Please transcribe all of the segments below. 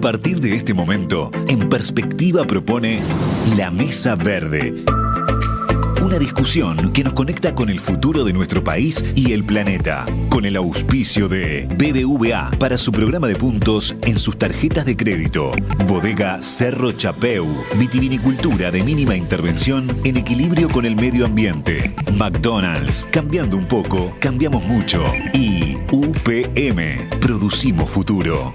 partir de este momento, En Perspectiva propone La Mesa Verde. Una discusión que nos conecta con el futuro de nuestro país y el planeta, con el auspicio de BBVA para su programa de puntos en sus tarjetas de crédito. Bodega Cerro Chapeu, vitivinicultura de mínima intervención en equilibrio con el medio ambiente. McDonald's, cambiando un poco, cambiamos mucho. Y UPM, producimos futuro.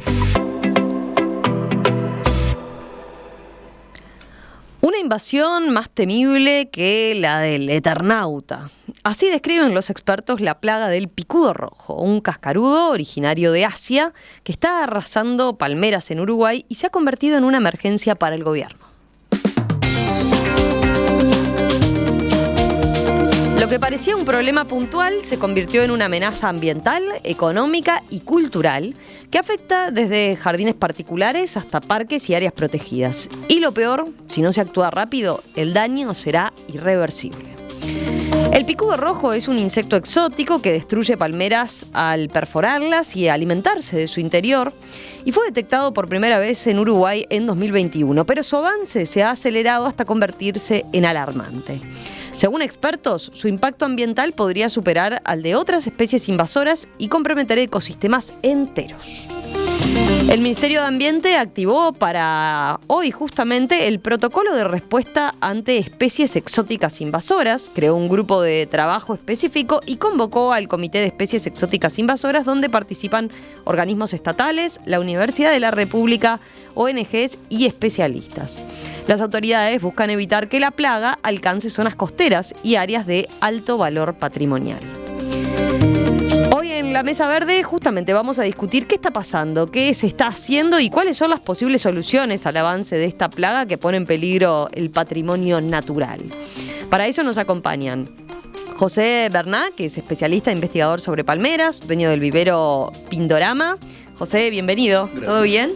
Una invasión más temible que la del Eternauta. Así describen los expertos la plaga del picudo rojo, un cascarudo originario de Asia que está arrasando palmeras en Uruguay y se ha convertido en una emergencia para el gobierno. Lo que parecía un problema puntual se convirtió en una amenaza ambiental, económica y cultural que afecta desde jardines particulares hasta parques y áreas protegidas. Y lo peor, si no se actúa rápido, el daño será irreversible. El picudo rojo es un insecto exótico que destruye palmeras al perforarlas y alimentarse de su interior, y fue detectado por primera vez en Uruguay en 2021, pero su avance se ha acelerado hasta convertirse en alarmante. Según expertos, su impacto ambiental podría superar al de otras especies invasoras y comprometer ecosistemas enteros. El Ministerio de Ambiente activó para hoy justamente el protocolo de respuesta ante especies exóticas invasoras, creó un grupo de trabajo específico y convocó al Comité de Especies Exóticas Invasoras, donde participan organismos estatales, la Universidad de la República, ONGs y especialistas. Las autoridades buscan evitar que la plaga alcance zonas costeras y áreas de alto valor patrimonial. Hoy en la Mesa Verde justamente vamos a discutir qué está pasando, qué se está haciendo y cuáles son las posibles soluciones al avance de esta plaga que pone en peligro el patrimonio natural. Para eso nos acompañan José Berná, que es especialista e investigador sobre palmeras, dueño del vivero Pindorama. José, bienvenido. Gracias. ¿Todo bien?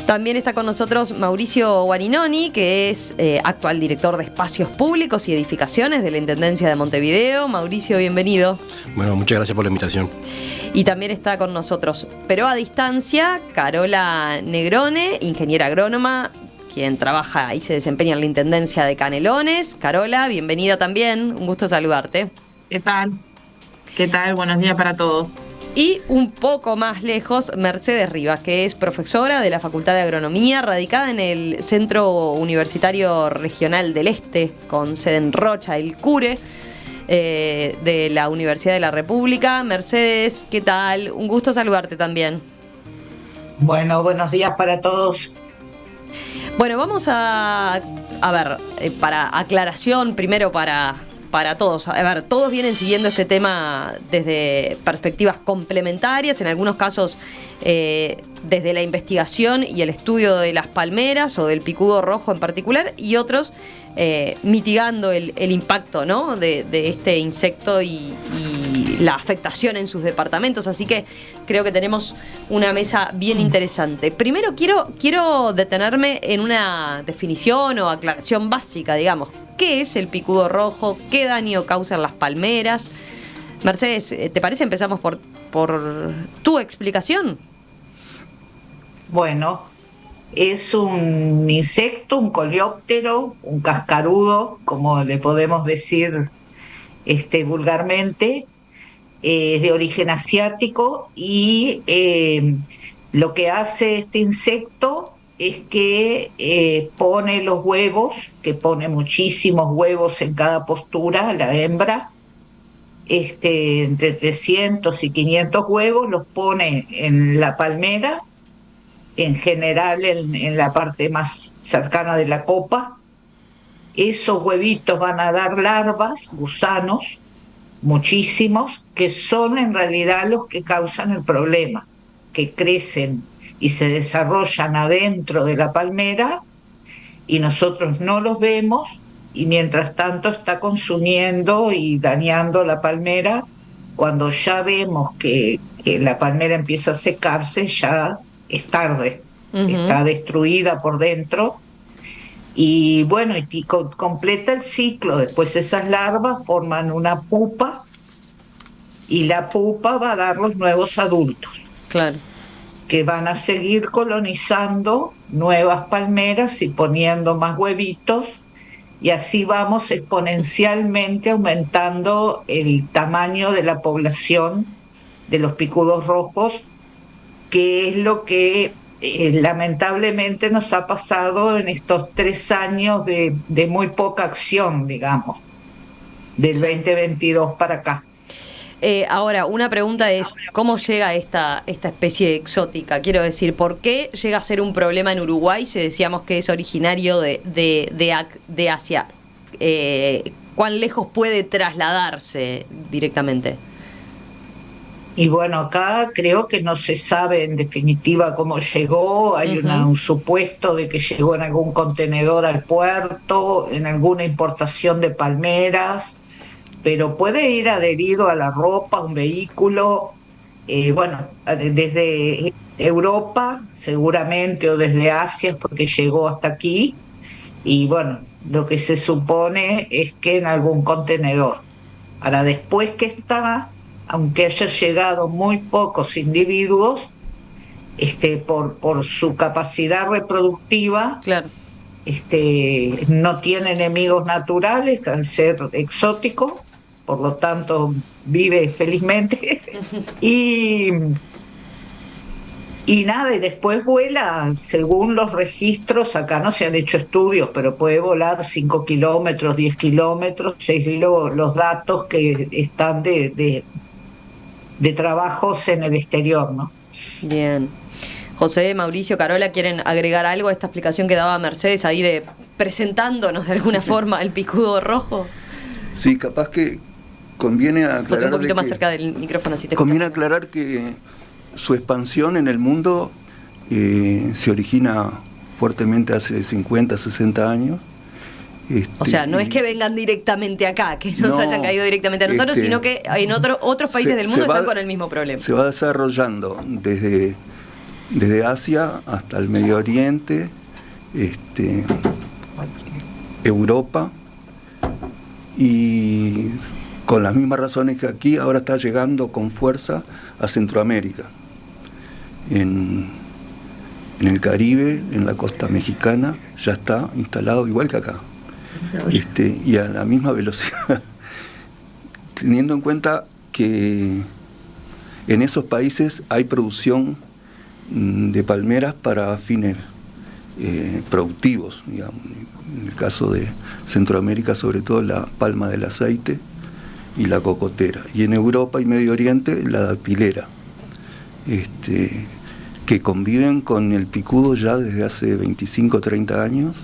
También está con nosotros Mauricio Guarinoni, que es actual director de Espacios Públicos y Edificaciones de la Intendencia de Montevideo. Mauricio, bienvenido. Bueno, muchas gracias por la invitación. Y también está con nosotros, pero a distancia, Carola Negrone, ingeniera agrónoma, quien trabaja y se desempeña en la Intendencia de Canelones. Carola, bienvenida también. Un gusto saludarte. ¿Qué tal? ¿Qué tal? Buenos días para todos. Y un poco más lejos, Mercedes Rivas, que es profesora de la Facultad de Agronomía, radicada en el Centro Universitario Regional del Este, con sede en Rocha, el CURE, de la Universidad de la República. Mercedes, ¿qué tal? Un gusto saludarte también. Bueno, buenos días para todos. Bueno, vamos a ver, para aclaración, primero para todos. A ver, todos vienen siguiendo este tema desde perspectivas complementarias, en algunos casos desde la investigación y el estudio de las palmeras o del picudo rojo en particular, y otros mitigando el impacto, ¿no?, de este insecto y la afectación en sus departamentos. Así que creo que tenemos una mesa bien interesante. Primero quiero detenerme en una definición o aclaración básica, digamos. ¿Qué es el picudo rojo? ¿Qué daño causan las palmeras? Mercedes, ¿te parece? Empezamos por tu explicación. Bueno, es un insecto, un coleóptero, un cascarudo, como le podemos decir vulgarmente, de origen asiático, y lo que hace este insecto es que pone los huevos, que pone muchísimos huevos en cada postura, la hembra, entre 300 y 500 huevos, los pone en la palmera, en general en la parte más cercana de la copa. Esos huevitos van a dar larvas, gusanos, muchísimos, que son en realidad los que causan el problema, que crecen y se desarrollan adentro de la palmera y nosotros no los vemos, y mientras tanto está consumiendo y dañando la palmera. Cuando ya vemos que la palmera empieza a secarse, ya es tarde, está destruida por dentro. Y bueno, y completa el ciclo. Después esas larvas forman una pupa, y la pupa va a dar los nuevos adultos. Claro. que van a seguir colonizando nuevas palmeras y poniendo más huevitos, y así vamos exponencialmente aumentando el tamaño de la población de los picudos rojos, que es lo que lamentablemente nos ha pasado en estos 3 años de muy poca acción, digamos, del 2022 para acá. Ahora, una pregunta es, ¿cómo llega esta especie exótica? Quiero decir, ¿por qué llega a ser un problema en Uruguay si decíamos que es originario de Asia? ¿Cuán lejos puede trasladarse directamente? Y bueno, acá creo que no se sabe en definitiva cómo llegó. Hay un supuesto de que llegó en algún contenedor al puerto, en alguna importación de palmeras, pero puede ir adherido a la ropa, a un vehículo, bueno, desde Europa seguramente, o desde Asia, porque llegó hasta aquí, y bueno, lo que se supone es que en algún contenedor. Ahora, después que está, aunque haya llegado muy pocos individuos, por su capacidad reproductiva, claro, no tiene enemigos naturales al ser exótico, por lo tanto vive felizmente. y nada, y después vuela, según los registros, acá no se han hecho estudios, pero puede volar 5 kilómetros, 10 kilómetros, los datos que están de trabajos en el exterior, ¿no? Bien. José, Mauricio, Carola, ¿quieren agregar algo a esta explicación que daba Mercedes ahí de presentándonos de alguna forma el picudo rojo? Sí, capaz que conviene aclarar. José, un poquito más cerca del micrófono, si te conviene aclarar que su expansión en el mundo se origina fuertemente hace 50, 60 años. O sea, no es que vengan directamente acá, que nos hayan caído directamente a nosotros, sino que en otros países del mundo están con el mismo problema. Se va desarrollando desde Asia hasta el Medio Oriente, Europa, y con las mismas razones que aquí, ahora está llegando con fuerza a Centroamérica, en el Caribe, en la costa mexicana, ya está instalado igual que acá. Y a la misma velocidad, teniendo en cuenta que en esos países hay producción de palmeras para fines productivos, digamos. En el caso de Centroamérica, sobre todo la palma del aceite y la cocotera, y en Europa y Medio Oriente la dactilera, que conviven con el picudo ya desde hace 25 o 30 años.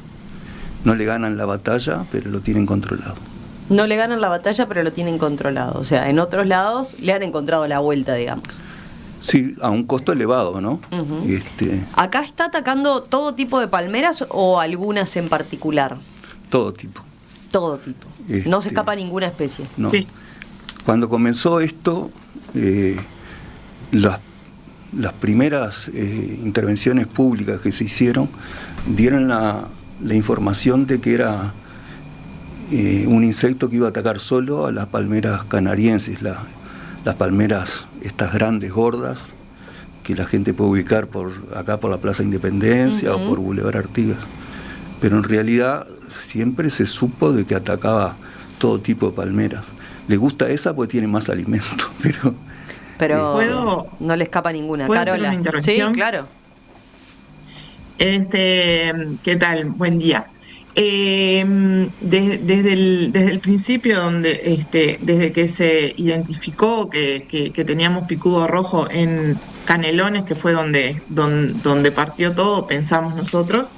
No le ganan la batalla, pero lo tienen controlado. No le ganan la batalla, pero lo tienen controlado. O sea, en otros lados le han encontrado la vuelta, digamos. Sí, a un costo elevado, ¿no? Uh-huh. ¿Acá está atacando todo tipo de palmeras o algunas en particular? Todo tipo. Todo tipo. No se escapa ninguna especie. No. Sí. Cuando comenzó esto, las primeras intervenciones públicas que se hicieron dieron la información de que era un insecto que iba a atacar solo a las palmeras canarienses, las palmeras estas grandes, gordas, que la gente puede ubicar acá por la Plaza Independencia, uh-huh, o por Boulevard Artigas. Pero en realidad siempre se supo de que atacaba todo tipo de palmeras. Le gusta esa porque tiene más alimento, pero no le escapa ninguna. ¿Puedo Carola, hacer una intervención? Sí, claro. ¿Qué tal? Buen día. Desde el principio, desde que se identificó que teníamos picudo rojo en Canelones, que fue donde partió todo, pensamos nosotros,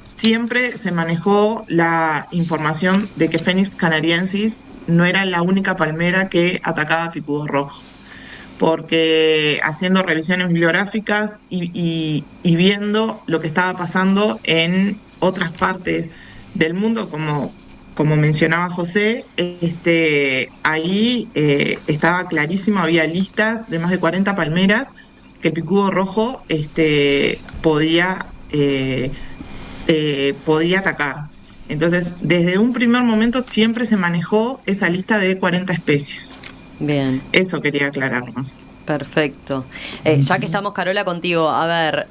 siempre se manejó la información de que Phoenix canariensis no era la única palmera que atacaba picudo rojo, porque haciendo revisiones bibliográficas y viendo lo que estaba pasando en otras partes del mundo, como mencionaba José, ahí estaba clarísimo, había listas de más de 40 palmeras que el picudo rojo podía atacar. Entonces, desde un primer momento siempre se manejó esa lista de 40 especies. Bien. Eso quería aclararnos. Perfecto. Ya que estamos, Carola, contigo, a ver,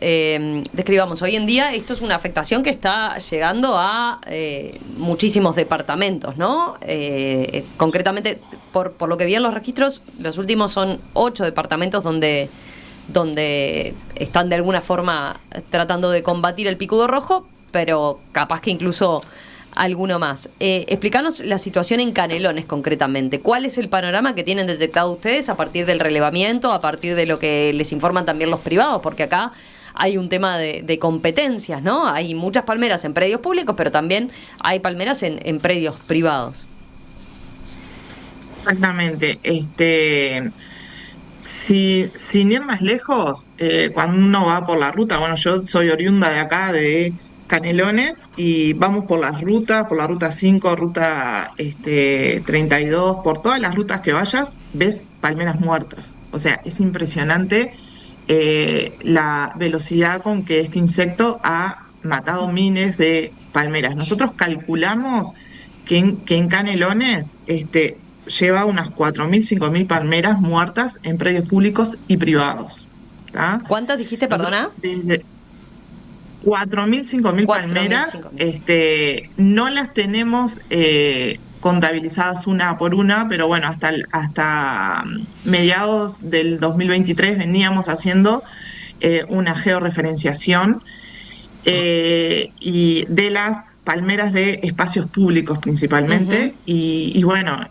describamos, hoy en día esto es una afectación que está llegando a muchísimos departamentos, ¿no? Concretamente, por lo que vi en los registros, los últimos son 8 departamentos donde están de alguna forma tratando de combatir el picudo rojo, pero capaz que incluso alguno más. Explícanos la situación en Canelones concretamente. ¿Cuál es el panorama que tienen detectado ustedes a partir del relevamiento, a partir de lo que les informan también los privados? Porque acá hay un tema de competencias, ¿no? Hay muchas palmeras en predios públicos, pero también hay palmeras en predios privados. Exactamente. Sin ir más lejos, cuando uno va por la ruta, bueno, yo soy oriunda de acá, de Canelones, y vamos por las rutas, por la ruta 5, ruta 32, por todas las rutas que vayas, ves palmeras muertas. O sea, es impresionante la velocidad con que este insecto ha matado miles de palmeras. Nosotros calculamos que en Canelones lleva unas 4.000, 5.000 palmeras muertas en predios públicos y privados. ¿Tá? ¿Cuántas dijiste, perdona? 4.000, 5.000 palmeras, 5.000. No las tenemos contabilizadas una por una, pero bueno, hasta mediados del 2023 veníamos haciendo una georreferenciación y de las palmeras de espacios públicos principalmente, y la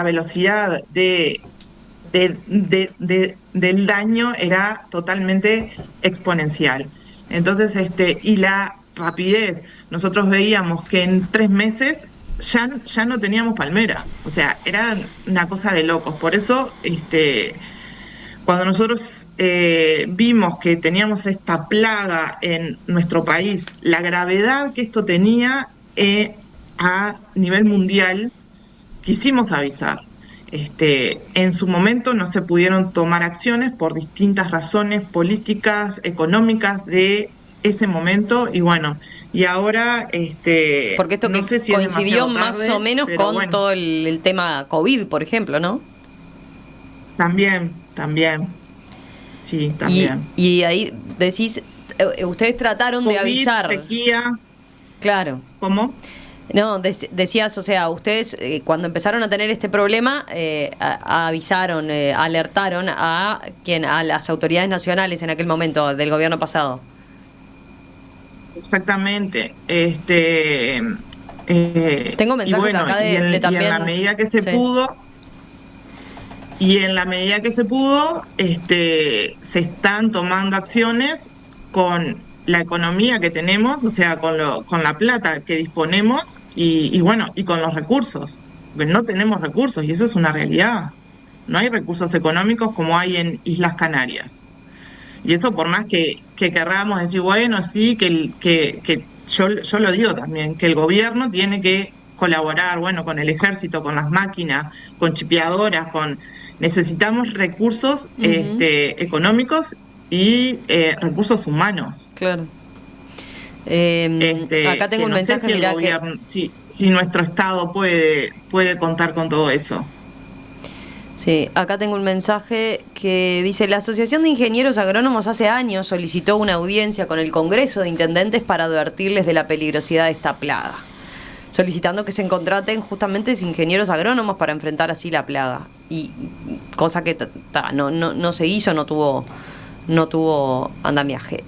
velocidad del daño era totalmente exponencial. Entonces, y la rapidez, nosotros veíamos que en 3 meses ya no teníamos palmera, o sea, era una cosa de locos. Por eso, cuando nosotros vimos que teníamos esta plaga en nuestro país, la gravedad que esto tenía a nivel mundial, quisimos avisar. En su momento no se pudieron tomar acciones por distintas razones políticas, económicas de ese momento, y bueno, y ahora porque esto no sé si coincidió más tarde, o menos con bueno, todo el tema COVID, por ejemplo, ¿no? También, sí, también. Y ahí decís, ustedes trataron COVID, de avisar. Sequía. Claro. ¿Cómo? No, decías, o sea, ustedes cuando empezaron a tener este problema avisaron, alertaron a las autoridades nacionales en aquel momento del gobierno pasado. Exactamente. Tengo mensajes bueno, acá de también. Y en la medida que se pudo. Y en la medida que se pudo, se están tomando acciones con la economía que tenemos, o sea, con la plata que disponemos y bueno, y con los recursos. No tenemos recursos y eso es una realidad. No hay recursos económicos como hay en Islas Canarias. Y eso por más que querramos decir, bueno, sí, que yo lo digo también, que el gobierno tiene que colaborar, bueno, con el ejército, con las máquinas, con chipeadoras, necesitamos recursos económicos y recursos humanos. Claro. Acá tengo un mensaje, si el gobierno, si nuestro Estado puede contar con todo eso. Sí, acá tengo un mensaje que dice: la Asociación de Ingenieros Agrónomos hace años solicitó una audiencia con el Congreso de Intendentes para advertirles de la peligrosidad de esta plaga, solicitando que se contraten justamente ingenieros agrónomos para enfrentar así la plaga. Y cosa que no se hizo, no tuvo andamiaje.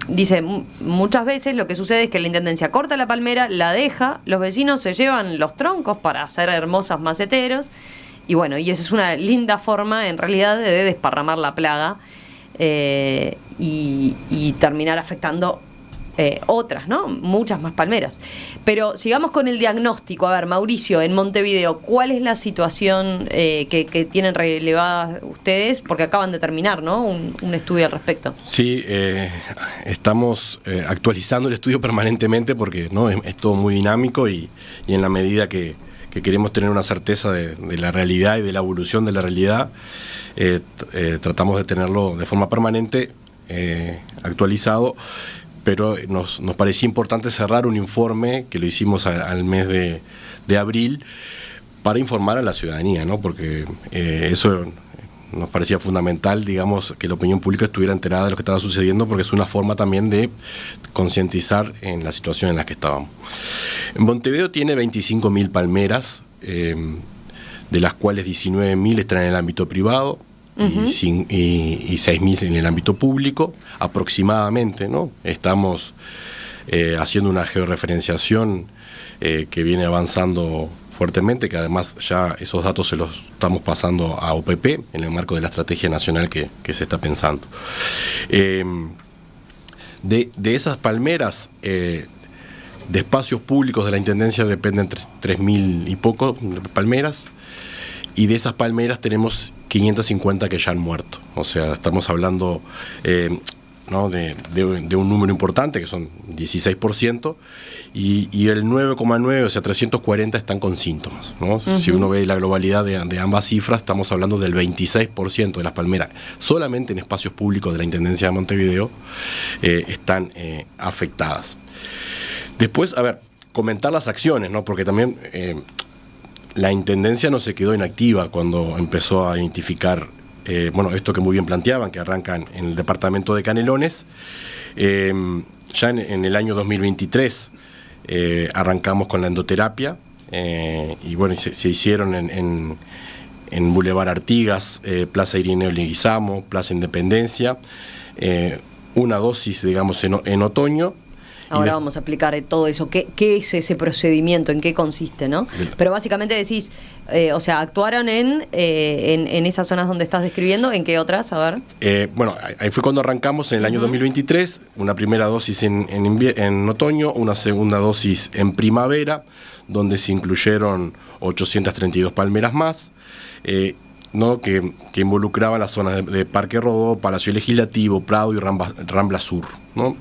Dice, muchas veces lo que sucede es que la intendencia corta la palmera, la deja, los vecinos se llevan los troncos para hacer hermosos maceteros, y bueno, y esa es una linda forma en realidad de desparramar la plaga y terminar afectando otras, ¿no? Muchas más palmeras. Pero sigamos con el diagnóstico. A ver, Mauricio, en Montevideo, ¿cuál es la situación que tienen relevada ustedes? Porque acaban de terminar, ¿no? Un estudio al respecto. Sí, estamos actualizando el estudio permanentemente porque no es todo muy dinámico y en la medida que queremos tener una certeza de la realidad y de la evolución de la realidad, tratamos de tenerlo de forma permanente actualizado. Pero nos parecía importante cerrar un informe que lo hicimos al mes de abril para informar a la ciudadanía, ¿no? Porque eso nos parecía fundamental, digamos, que la opinión pública estuviera enterada de lo que estaba sucediendo, porque es una forma también de concientizar en la situación en la que estábamos. Montevideo tiene 25.000 palmeras, de las cuales 19.000 están en el ámbito privado, y 6.000 en el ámbito público, aproximadamente, ¿no? Estamos haciendo una georreferenciación que viene avanzando fuertemente, que además ya esos datos se los estamos pasando a OPP en el marco de la estrategia nacional que se está pensando. De esas palmeras, de espacios públicos de la Intendencia dependen 3.000 y poco palmeras, y de esas palmeras tenemos 550 que ya han muerto. O sea, estamos hablando ¿no? de un número importante, que son 16%, y el 9,9, o sea, 340 están con síntomas, ¿no? Si uno ve la globalidad de ambas cifras, estamos hablando del 26% de las palmeras, solamente en espacios públicos de la Intendencia de Montevideo, están afectadas. Después, a ver, comentar las acciones, ¿no? Porque también la Intendencia no se quedó inactiva cuando empezó a identificar esto que muy bien planteaban, que arrancan en el departamento de Canelones. Ya en el año 2023 arrancamos con la endoterapia, y bueno, se hicieron en Boulevard Artigas, Plaza Irineo Leguizamo, Plaza Independencia, una dosis, digamos, en otoño. Ahora vamos a explicar todo eso. ¿Qué es ese procedimiento? ¿En qué consiste, no? Pero básicamente decís, o sea, actuaron en esas zonas donde estás describiendo. ¿En qué otras? A ver. Bueno, ahí fue cuando arrancamos en el año 2023. Una primera dosis en otoño, una segunda dosis en primavera, donde se incluyeron 832 palmeras más, ¿no? que involucraban las zonas de Parque Rodó, Palacio Legislativo, Prado y Rambla Sur, ¿no?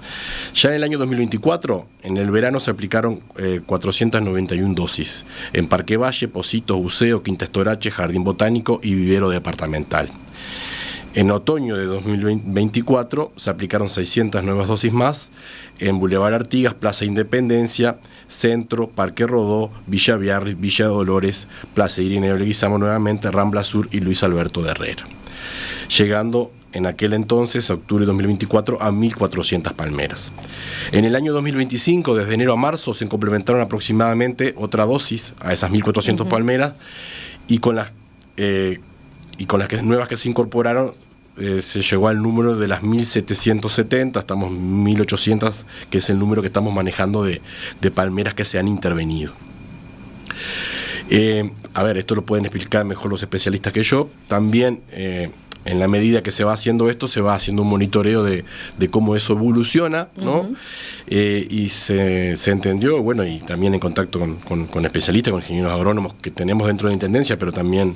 Ya en el año 2024, en el verano, se aplicaron 491 dosis en Parque Valle, Positos, Buceo, Quinta Estorache, Jardín Botánico y Vivero Departamental. En otoño de 2024 se aplicaron 600 nuevas dosis más en Boulevard Artigas, Plaza Independencia, Centro, Parque Rodó, Villa Biarritz, Villa Dolores, Plaza Irineo Leguizamo nuevamente, Rambla Sur y Luis Alberto de Herrera. Llegando en aquel entonces, octubre de 2024, a 1.400 palmeras. En el año 2025, desde enero a marzo, se complementaron aproximadamente otra dosis a esas 1.400 palmeras, y con las nuevas que se incorporaron, se llegó al número de las 1.770, estamos 1.800, que es el número que estamos manejando de palmeras que se han intervenido. A ver, esto lo pueden explicar mejor los especialistas que yo. También, en la medida que se va haciendo esto, se va haciendo un monitoreo de cómo eso evoluciona, ¿no? Y se entendió, bueno, y también en contacto con especialistas, con ingenieros agrónomos que tenemos dentro de la Intendencia, pero también,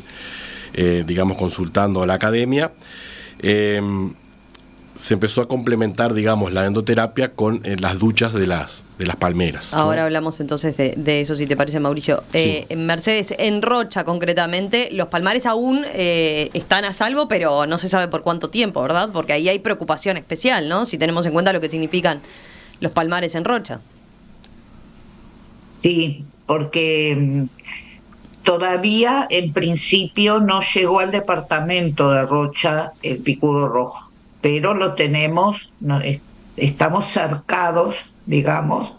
digamos, consultando a la academia, se empezó a complementar, digamos, la endoterapia con las duchas de las palmeras. Ahora, ¿no? hablamos entonces de eso, si te parece, Mauricio. Sí. Mercedes, en Rocha concretamente, los palmares aún están a salvo, pero no se sabe por cuánto tiempo, ¿verdad? Porque ahí hay preocupación especial, ¿no? Si tenemos en cuenta lo que significan los palmares en Rocha. Sí, porque todavía en principio no llegó al departamento de Rocha el picudo rojo, pero lo tenemos, estamos cercados, digamos,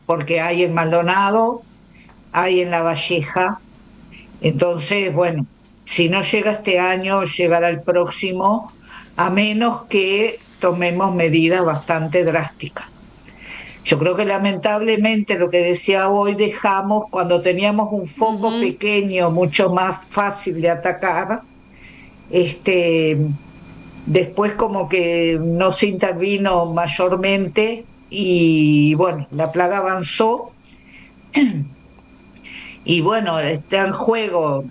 porque hay en Maldonado, hay en La Valleja. Entonces, bueno, si no llega este año, llegará el próximo, a menos que tomemos medidas bastante drásticas. Yo creo que lamentablemente, lo que decía hoy, dejamos, cuando teníamos un foco pequeño, mucho más fácil de atacar, después como que no se intervino mayormente y bueno, la plaga avanzó. Y bueno, está en juego,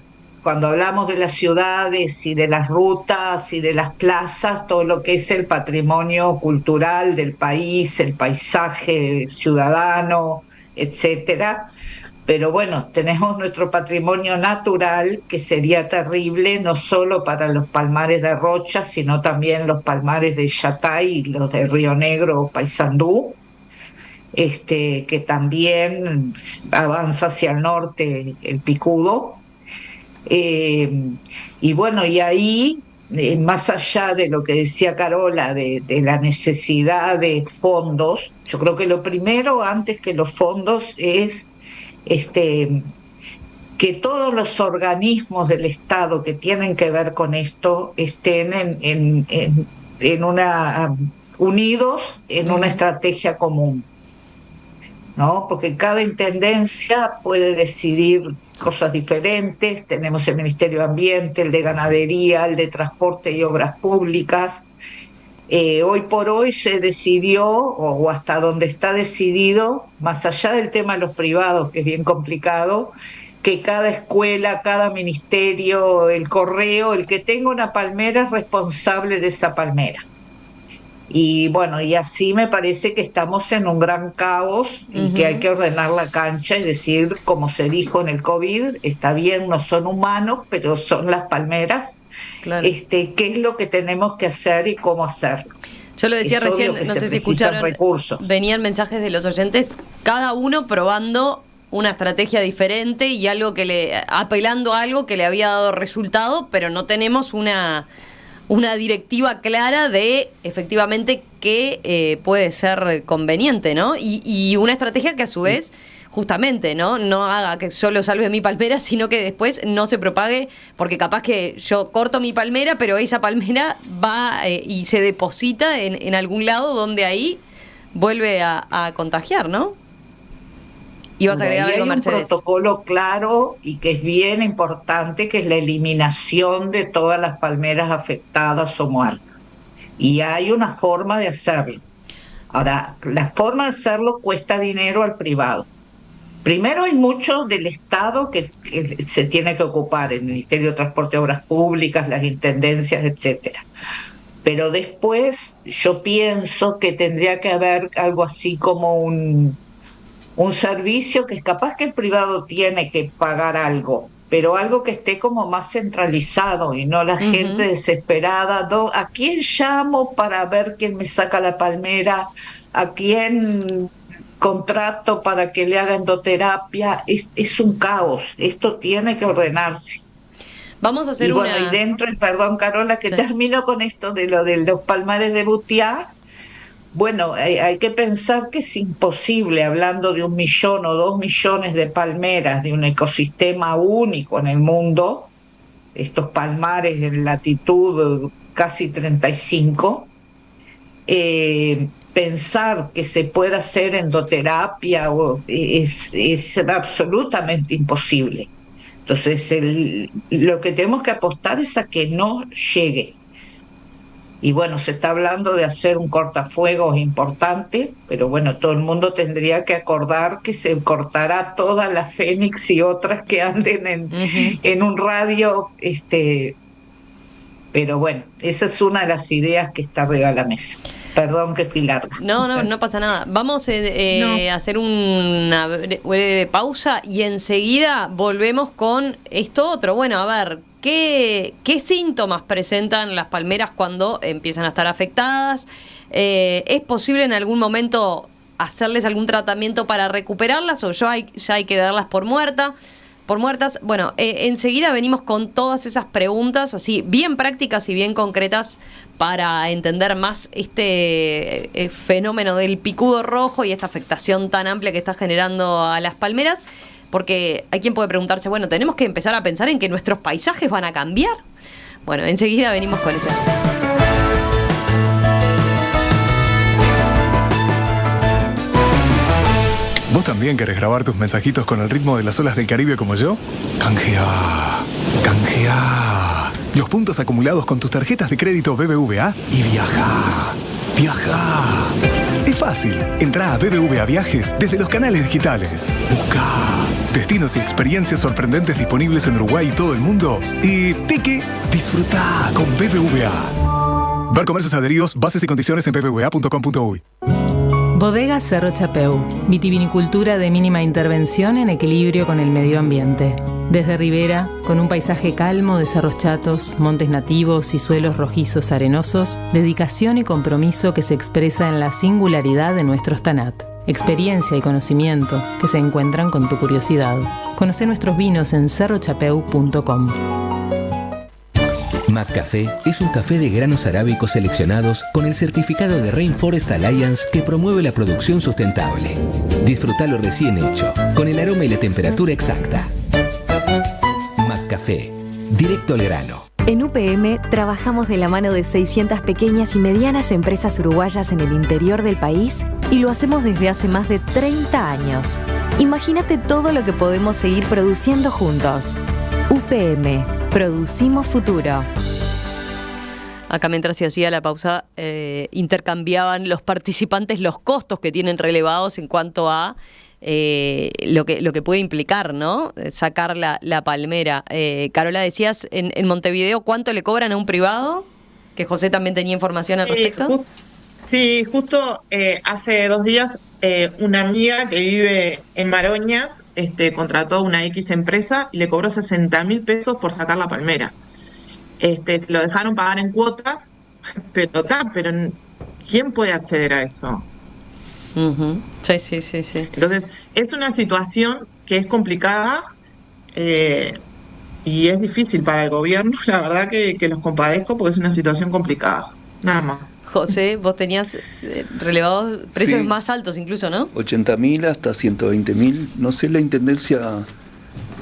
cuando hablamos de las ciudades y de las rutas y de las plazas, todo lo que es el patrimonio cultural del país, el paisaje ciudadano, etcétera. Pero bueno, tenemos nuestro patrimonio natural, que sería terrible no solo para los palmares de Rocha, sino también los palmares de Yatay y los de Río Negro o Paysandú. que también avanza hacia el norte, el picudo. Y bueno, y ahí, más allá de lo que decía Carola, de la necesidad de fondos, yo creo que lo primero, antes que los fondos, es que todos los organismos del Estado que tienen que ver con esto estén unidos en una estrategia común, ¿no? Porque cada intendencia puede decidir cosas diferentes. Tenemos el Ministerio de Ambiente, el de Ganadería, el de Transporte y Obras Públicas. Hoy por hoy se decidió, o hasta donde está decidido, más allá del tema de los privados, que es bien complicado, que cada escuela, cada ministerio, el correo, el que tenga una palmera es responsable de esa palmera. Y bueno, y así me parece que estamos en un gran caos y que hay que ordenar la cancha y decir, como se dijo en el COVID, está bien, no son humanos, pero son las palmeras. Claro. ¿Qué es lo que tenemos que hacer y cómo hacerlo? Yo lo decía recién, no sé si escucharon, recursos. Venían mensajes de los oyentes, cada uno probando una estrategia diferente y apelando a algo que le había dado resultado, pero no tenemos una directiva clara de efectivamente qué puede ser conveniente, ¿no? Y una estrategia que a su vez, justamente, no haga que solo salve mi palmera, sino que después no se propague, porque capaz que yo corto mi palmera, pero esa palmera va y se deposita en algún lado donde ahí vuelve a contagiar, ¿no? Y vas a agregar algo, Mercedes. Hay un protocolo claro y que es bien importante, que es la eliminación de todas las palmeras afectadas o muertas. Y hay una forma de hacerlo. Ahora, la forma de hacerlo cuesta dinero al privado. Primero, hay mucho del Estado que se tiene que ocupar, el Ministerio de Transporte y Obras Públicas, las intendencias, etcétera. Pero después yo pienso que tendría que haber algo así como un servicio que es capaz que el privado tiene que pagar algo, pero algo que esté como más centralizado y no la gente desesperada. ¿A quién llamo para ver quién me saca la palmera? ¿A quién contrato para que le haga endoterapia? Es un caos. Esto tiene que ordenarse. Vamos a hacer y dentro, perdón Carola, que termino con esto de lo de los palmares de Butiá. Bueno, hay que pensar que es imposible, hablando de 1 millón o 2 millones de palmeras, de un ecosistema único en el mundo, estos palmares en latitud casi 35, pensar que se pueda hacer endoterapia es absolutamente imposible. Entonces, lo que tenemos que apostar es a que no llegue. Y bueno, se está hablando de hacer un cortafuegos importante, pero bueno, todo el mundo tendría que acordar que se cortará todas las Fénix y otras que anden en un radio, pero bueno, esa es una de las ideas que está arriba de la mesa. Perdón que fui larga. No pasa nada. Vamos a hacer una breve pausa y enseguida volvemos con esto otro. Bueno, a ver, ¿qué síntomas presentan las palmeras cuando empiezan a estar afectadas? ¿Es posible en algún momento hacerles algún tratamiento para recuperarlas o ya hay que darlas por muertas? Bueno, enseguida venimos con todas esas preguntas así bien prácticas y bien concretas para entender más este fenómeno del picudo rojo y esta afectación tan amplia que está generando a las palmeras, porque hay quien puede preguntarse, bueno, ¿tenemos que empezar a pensar en que nuestros paisajes van a cambiar? Bueno, enseguida venimos con ese asunto. ¿Vos también querés grabar tus mensajitos con el ritmo de las olas del Caribe como yo? Canjea los puntos acumulados con tus tarjetas de crédito BBVA y viaja. Es fácil. Entrá a BBVA Viajes desde los canales digitales. Busca destinos y experiencias sorprendentes disponibles en Uruguay y todo el mundo. Y disfruta con BBVA. Ver comercios adheridos, bases y condiciones en bbva.com.uy. Bodega Cerro Chapeu, vitivinicultura de mínima intervención en equilibrio con el medio ambiente. Desde Ribera, con un paisaje calmo de cerros chatos, montes nativos y suelos rojizos arenosos, dedicación y compromiso que se expresa en la singularidad de nuestros tanat. experiencia y conocimiento que se encuentran con tu curiosidad. Conoce nuestros vinos en cerrochapeu.com. McCafé es un café de granos arábicos seleccionados con el certificado de Rainforest Alliance que promueve la producción sustentable. Disfrutalo recién hecho, con el aroma y la temperatura exacta. McCafé, directo al grano. En UPM trabajamos de la mano de 600 pequeñas y medianas empresas uruguayas en el interior del país y lo hacemos desde hace más de 30 años. Imagínate todo lo que podemos seguir produciendo juntos. UPM, producimos futuro. Acá mientras se hacía la pausa, intercambiaban los participantes los costos que tienen relevados en cuanto a lo que puede implicar, ¿no? Sacar la palmera. Carola, decías en Montevideo, ¿cuánto le cobran a un privado? Que José también tenía información al respecto. Sí, justo hace 2 días una amiga que vive en Maroñas contrató una X empresa y le cobró 60.000 pesos por sacar la palmera. Se lo dejaron pagar en cuotas, pero ¿quién puede acceder a eso? Uh-huh. Sí. Entonces, es una situación que es complicada y es difícil para el gobierno. La verdad que los compadezco porque es una situación complicada. Nada más. José, vos tenías relevados precios más altos incluso, ¿no? 80.000 hasta 120.000. No sé la intendencia,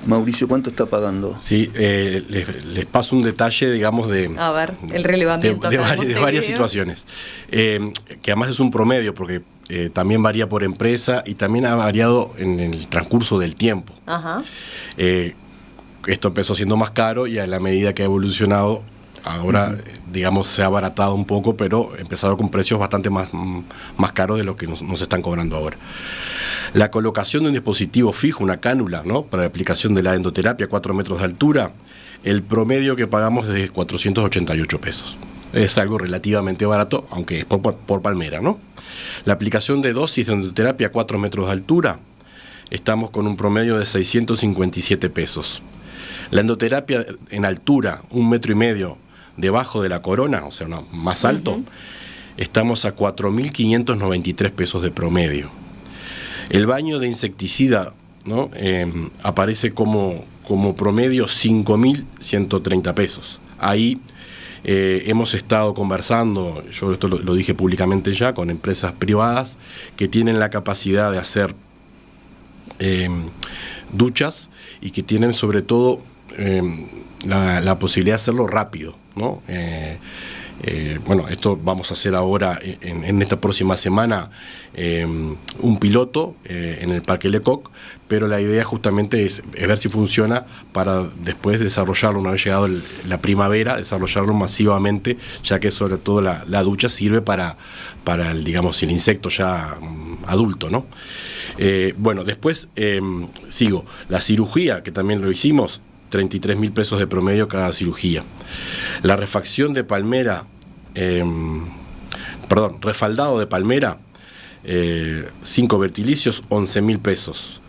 Mauricio, ¿cuánto está pagando? Sí, les paso un detalle, digamos, a ver, el relevamiento. De varias situaciones. Que además es un promedio, porque también varía por empresa y también ha variado en el transcurso del tiempo. Ajá. Esto empezó siendo más caro y a la medida que ha evolucionado, ahora, digamos, se ha abaratado un poco, pero empezaron con precios bastante más caros de lo que nos están cobrando ahora. La colocación de un dispositivo fijo, una cánula, ¿no?, para la aplicación de la endoterapia, 4 metros de altura, el promedio que pagamos es de 488 pesos. Es algo relativamente barato, aunque es por palmera, ¿no? La aplicación de dosis de endoterapia, 4 metros de altura, estamos con un promedio de 657 pesos. La endoterapia en altura, 1,5 metros debajo de la corona, o sea, más alto, estamos a 4.593 pesos de promedio. El baño de insecticida, ¿no?, aparece como promedio 5.130 pesos. Ahí hemos estado conversando, yo esto lo dije públicamente ya, con empresas privadas que tienen la capacidad de hacer duchas y que tienen sobre todo la posibilidad de hacerlo rápido, ¿no? Bueno, esto vamos a hacer ahora en esta próxima semana un piloto en el Parque Lecoq, pero la idea justamente es ver si funciona para después desarrollarlo, una vez llegado la primavera, desarrollarlo masivamente, ya que sobre todo la ducha sirve para el, digamos, el insecto ya adulto, ¿no? Bueno, después sigo. La cirugía, que también lo hicimos, 33.000 pesos de promedio cada cirugía. La refacción de palmera, refaldado de palmera, 5 vertilicios, 11.000 pesos.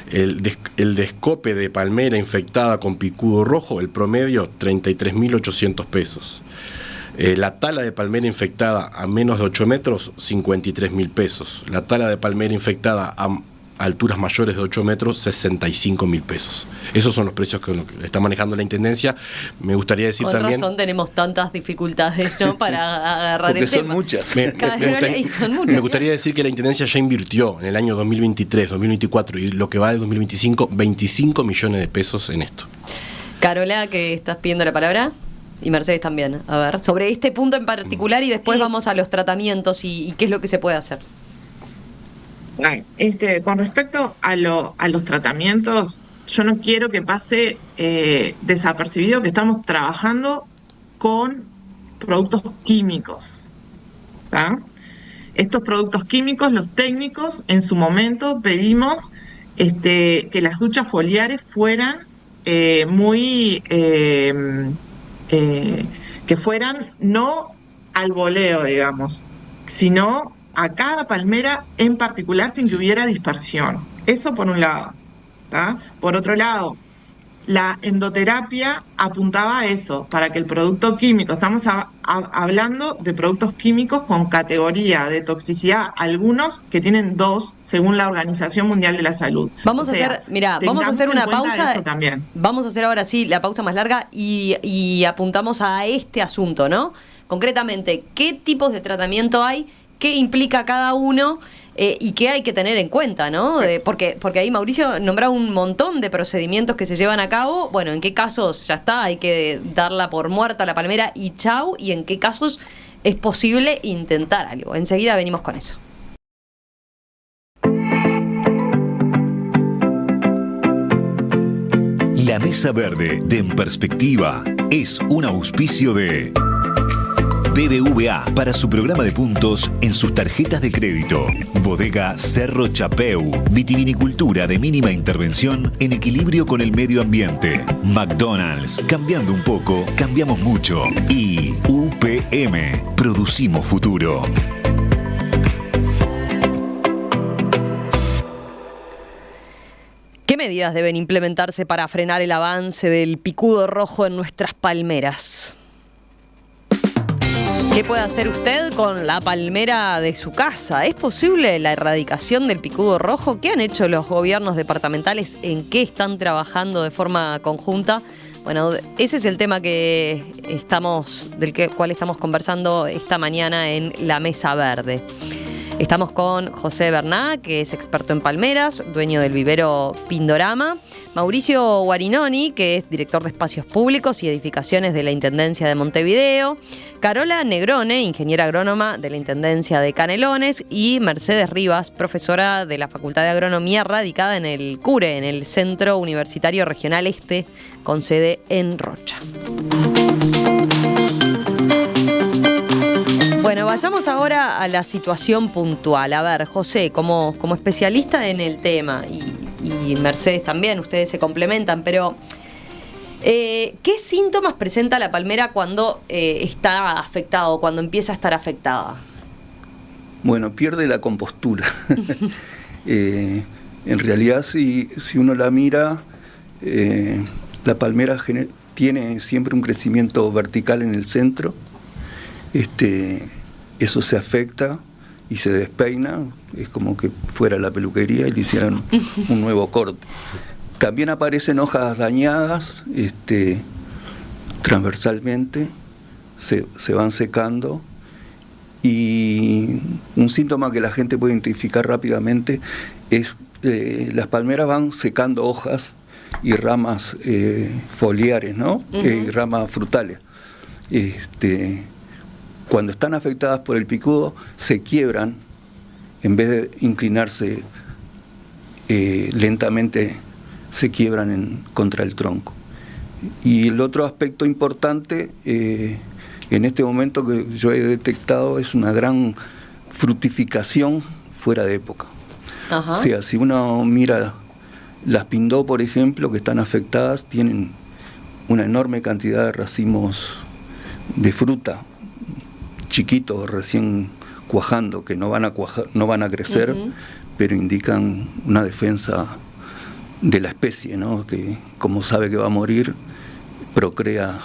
El descope de palmera infectada con picudo rojo, el promedio, 33.800 pesos. La tala de palmera infectada a menos de 8 metros, 53.000 pesos. La tala de palmera infectada a alturas mayores de 8 metros, 65.000 pesos. Esos son los precios que está manejando la Intendencia. Me gustaría decir también... Con razón tenemos tantas dificultades, ¿no?, para agarrar el tema. Muchas. Me gustaría decir que la Intendencia ya invirtió en el año 2023, 2024 y lo que va de 2025, 25 millones de pesos en esto. Carola, que estás pidiendo la palabra, y Mercedes también. A ver, sobre este punto en particular y después vamos a los tratamientos y qué es lo que se puede hacer. Con respecto a los tratamientos, yo no quiero que pase desapercibido que estamos trabajando con productos químicos, ¿tá? Estos productos químicos, los técnicos, en su momento pedimos que las duchas foliares fueran que fueran no al voleo, digamos, sino a cada palmera en particular sin que hubiera dispersión. Eso por un lado, ¿tá? Por otro lado, la endoterapia apuntaba a eso, para que el producto químico, estamos hablando de productos químicos con categoría de toxicidad, algunos que tienen 2, según la Organización Mundial de la Salud. Vamos a hacer una pausa. También. Vamos a hacer ahora sí la pausa más larga y apuntamos a este asunto, ¿no? Concretamente, ¿qué tipos de tratamiento hay? ¿Qué implica cada uno? Y qué hay que tener en cuenta, ¿no? Porque ahí Mauricio nombra un montón de procedimientos que se llevan a cabo. Bueno, ¿en qué casos ya está? Hay que darla por muerta a la palmera y chau. ¿Y en qué casos es posible intentar algo? Enseguida venimos con eso. La Mesa Verde de En Perspectiva es un auspicio de BBVA para su programa de puntos en sus tarjetas de crédito. Bodega Cerro Chapeu, vitivinicultura de mínima intervención en equilibrio con el medio ambiente. McDonald's, cambiando un poco, cambiamos mucho. Y UPM, producimos futuro. ¿Qué medidas deben implementarse para frenar el avance del picudo rojo en nuestras palmeras? ¿Qué puede hacer usted con la palmera de su casa? ¿Es posible la erradicación del picudo rojo? ¿Qué han hecho los gobiernos departamentales? ¿En qué están trabajando de forma conjunta? Bueno, ese es el tema del cual estamos conversando esta mañana en La Mesa Verde. Estamos con José Berná, que es experto en palmeras, dueño del vivero Pindorama, Mauricio Guarinoni, que es director de espacios públicos y edificaciones de la Intendencia de Montevideo, Carola Negrone, ingeniera agrónoma de la Intendencia de Canelones, y Mercedes Rivas, profesora de la Facultad de Agronomía, radicada en el CURE, en el Centro Universitario Regional Este, con sede en Rocha. Bueno, vayamos ahora a la situación puntual. A ver, José, como especialista en el tema, y Mercedes también, ustedes se complementan, pero ¿qué síntomas presenta la palmera cuando está afectada, cuando empieza a estar afectada? Bueno, pierde la compostura. En realidad, si uno la mira, la palmera tiene siempre un crecimiento vertical en el centro. Eso se afecta y se despeina, es como que fuera la peluquería y le hicieran un nuevo corte. También aparecen hojas dañadas transversalmente, se van secando, y un síntoma que la gente puede identificar rápidamente es las palmeras van secando hojas y ramas foliares, ¿no? Uh-huh. Ramas frutales. Cuando están afectadas por el picudo, se quiebran, en vez de inclinarse lentamente, se quiebran contra el tronco. Y el otro aspecto importante, en este momento que yo he detectado, es una gran fructificación fuera de época. Ajá. O sea, si uno mira las pindó, por ejemplo, que están afectadas, tienen una enorme cantidad de racimos de fruta, chiquitos, recién cuajando, que no van a crecer, uh-huh, pero indican una defensa de la especie, ¿no? Que como sabe que va a morir, procrea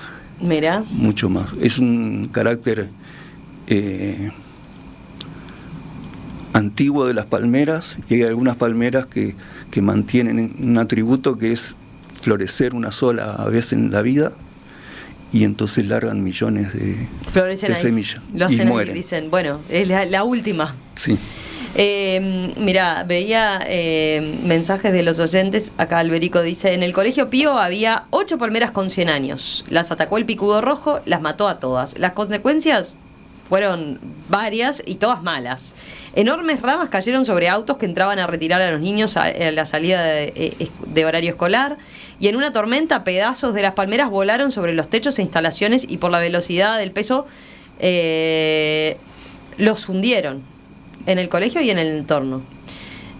mucho más. Es un carácter antiguo de las palmeras, y hay algunas palmeras que mantienen un atributo que es florecer una sola vez en la vida, y entonces largan millones de semillas. Lo hacen y mueren. Ahí, dicen, bueno, es la última. Sí. Mirá, veía mensajes de los oyentes. Acá Alberico dice: en el Colegio Pío había 8 palmeras con 100 años. Las atacó el picudo rojo, las mató a todas. Las consecuencias fueron varias y todas malas. Enormes ramas cayeron sobre autos que entraban a retirar a los niños a la salida de horario escolar, y en una tormenta pedazos de las palmeras volaron sobre los techos e instalaciones, y por la velocidad del peso los hundieron en el colegio y en el entorno.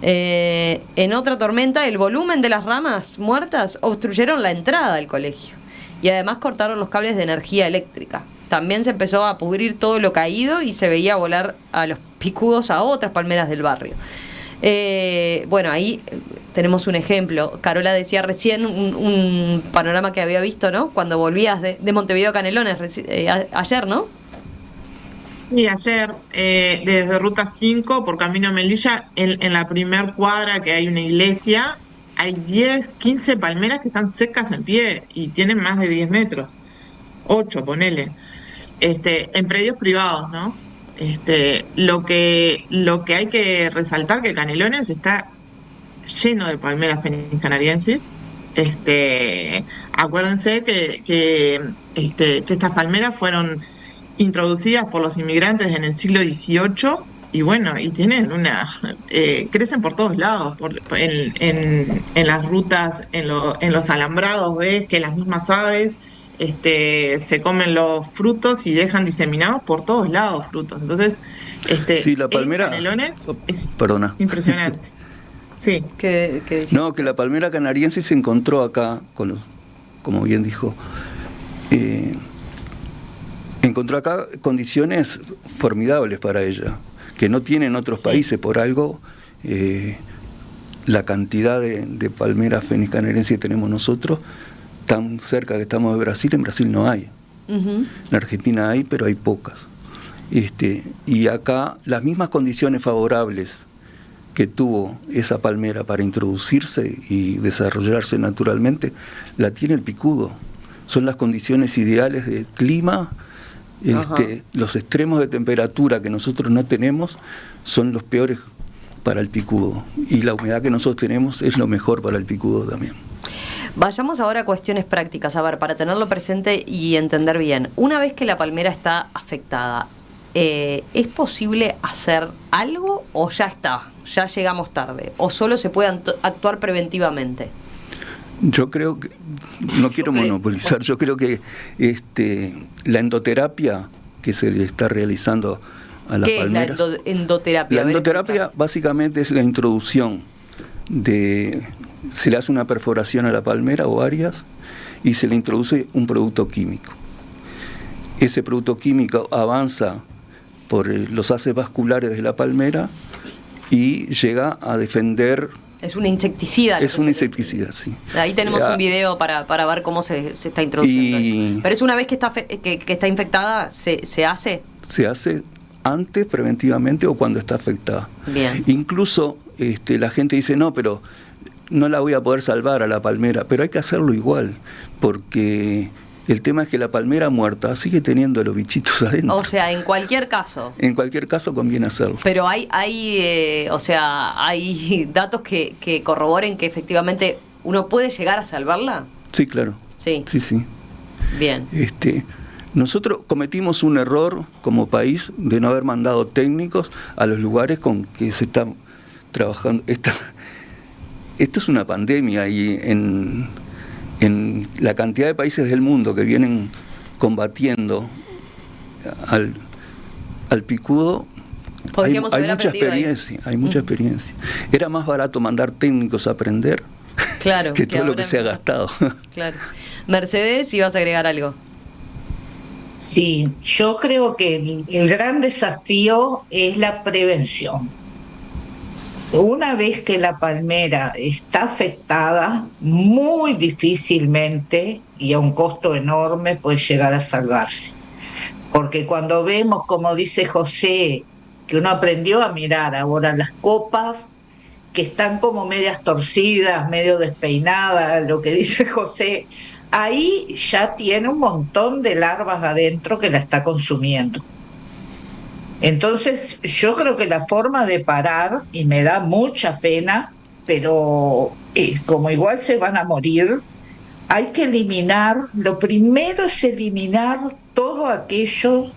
En otra tormenta, el volumen de las ramas muertas obstruyeron la entrada al colegio, y además cortaron los cables de energía eléctrica. También se empezó a pudrir todo lo caído y se veía volar a los picudos a otras palmeras del barrio. Bueno, ahí tenemos un ejemplo. Carola decía recién un panorama que había visto, ¿no? Cuando volvías de Montevideo a Canelones ayer, ¿no? Y ayer, desde Ruta 5 por Camino Melilla, en la primer cuadra que hay una iglesia, hay 10, 15 palmeras que están secas en pie y tienen más de 10 metros. 8, ponele. En predios privados, ¿no? Lo que hay que resaltar que Canelones está lleno de palmeras Phoenix canariensis. Acuérdense que estas palmeras fueron introducidas por los inmigrantes en el siglo XVIII y bueno, y tienen crecen por todos lados, en las rutas, en los alambrados, ves que las mismas aves se comen los frutos y dejan diseminados por todos lados frutos. Entonces, sí, la palmera, en Canelones es perdona. impresionante. Sí. No, que la palmera canariense se encontró acá, como bien dijo, encontró acá condiciones formidables para ella, que no tienen otros países. Por algo, la cantidad de palmeras Phoenix canarienses que tenemos nosotros, tan cerca que estamos de Brasil, en Brasil no hay. En Argentina hay, pero hay pocas. Y acá las mismas condiciones favorables que tuvo esa palmera para introducirse y desarrollarse naturalmente, la tiene el picudo. Son las condiciones ideales del clima. Los extremos de temperatura que nosotros no tenemos son los peores para el picudo, y la humedad que nosotros tenemos es lo mejor para el picudo también. Vayamos ahora a cuestiones prácticas, a ver, para tenerlo presente y entender bien. Una vez que la palmera está afectada, ¿es posible hacer algo o ya está? Ya llegamos tarde, o solo se puede actuar preventivamente. Yo creo que, no quiero monopolizar, yo creo que la endoterapia que se le está realizando a las palmeras. ¿Qué es la endoterapia? La endoterapia básicamente es la introducción se le hace una perforación a la palmera o áreas y se le introduce un producto químico. Ese producto químico avanza por los haces vasculares de la palmera y llega a defender. Es un insecticida. Es un insecticida, sí. Ahí tenemos un video para ver cómo se está introduciendo eso. Pero es una vez que está infectada, ¿se hace? Se hace antes, preventivamente, o cuando está afectada. Bien. Incluso la gente dice, no, pero no la voy a poder salvar a la palmera, pero hay que hacerlo igual, porque el tema es que la palmera muerta sigue teniendo a los bichitos adentro. O sea, en cualquier caso. En cualquier caso conviene hacerlo. Pero hay datos que corroboren que efectivamente uno puede llegar a salvarla. Sí, claro. Sí. Sí. Bien. Nosotros cometimos un error como país de no haber mandado técnicos a los lugares con que se está trabajando. Esto es una pandemia y en la cantidad de países del mundo que vienen combatiendo al picudo, hay mucha experiencia, hay mucha experiencia. Era más barato mandar técnicos a aprender que todo lo que se ha gastado. Claro. Mercedes, ¿ibas a agregar algo? Sí, yo creo que el gran desafío es la prevención. Una vez que la palmera está afectada, muy difícilmente y a un costo enorme puede llegar a salvarse. Porque cuando vemos, como dice José, que uno aprendió a mirar ahora las copas, que están como medias torcidas, medio despeinadas, lo que dice José, ahí ya tiene un montón de larvas adentro que la está consumiendo. Entonces yo creo que la forma de parar, y me da mucha pena, pero como igual se van a morir, hay que eliminar, lo primero es eliminar todo aquello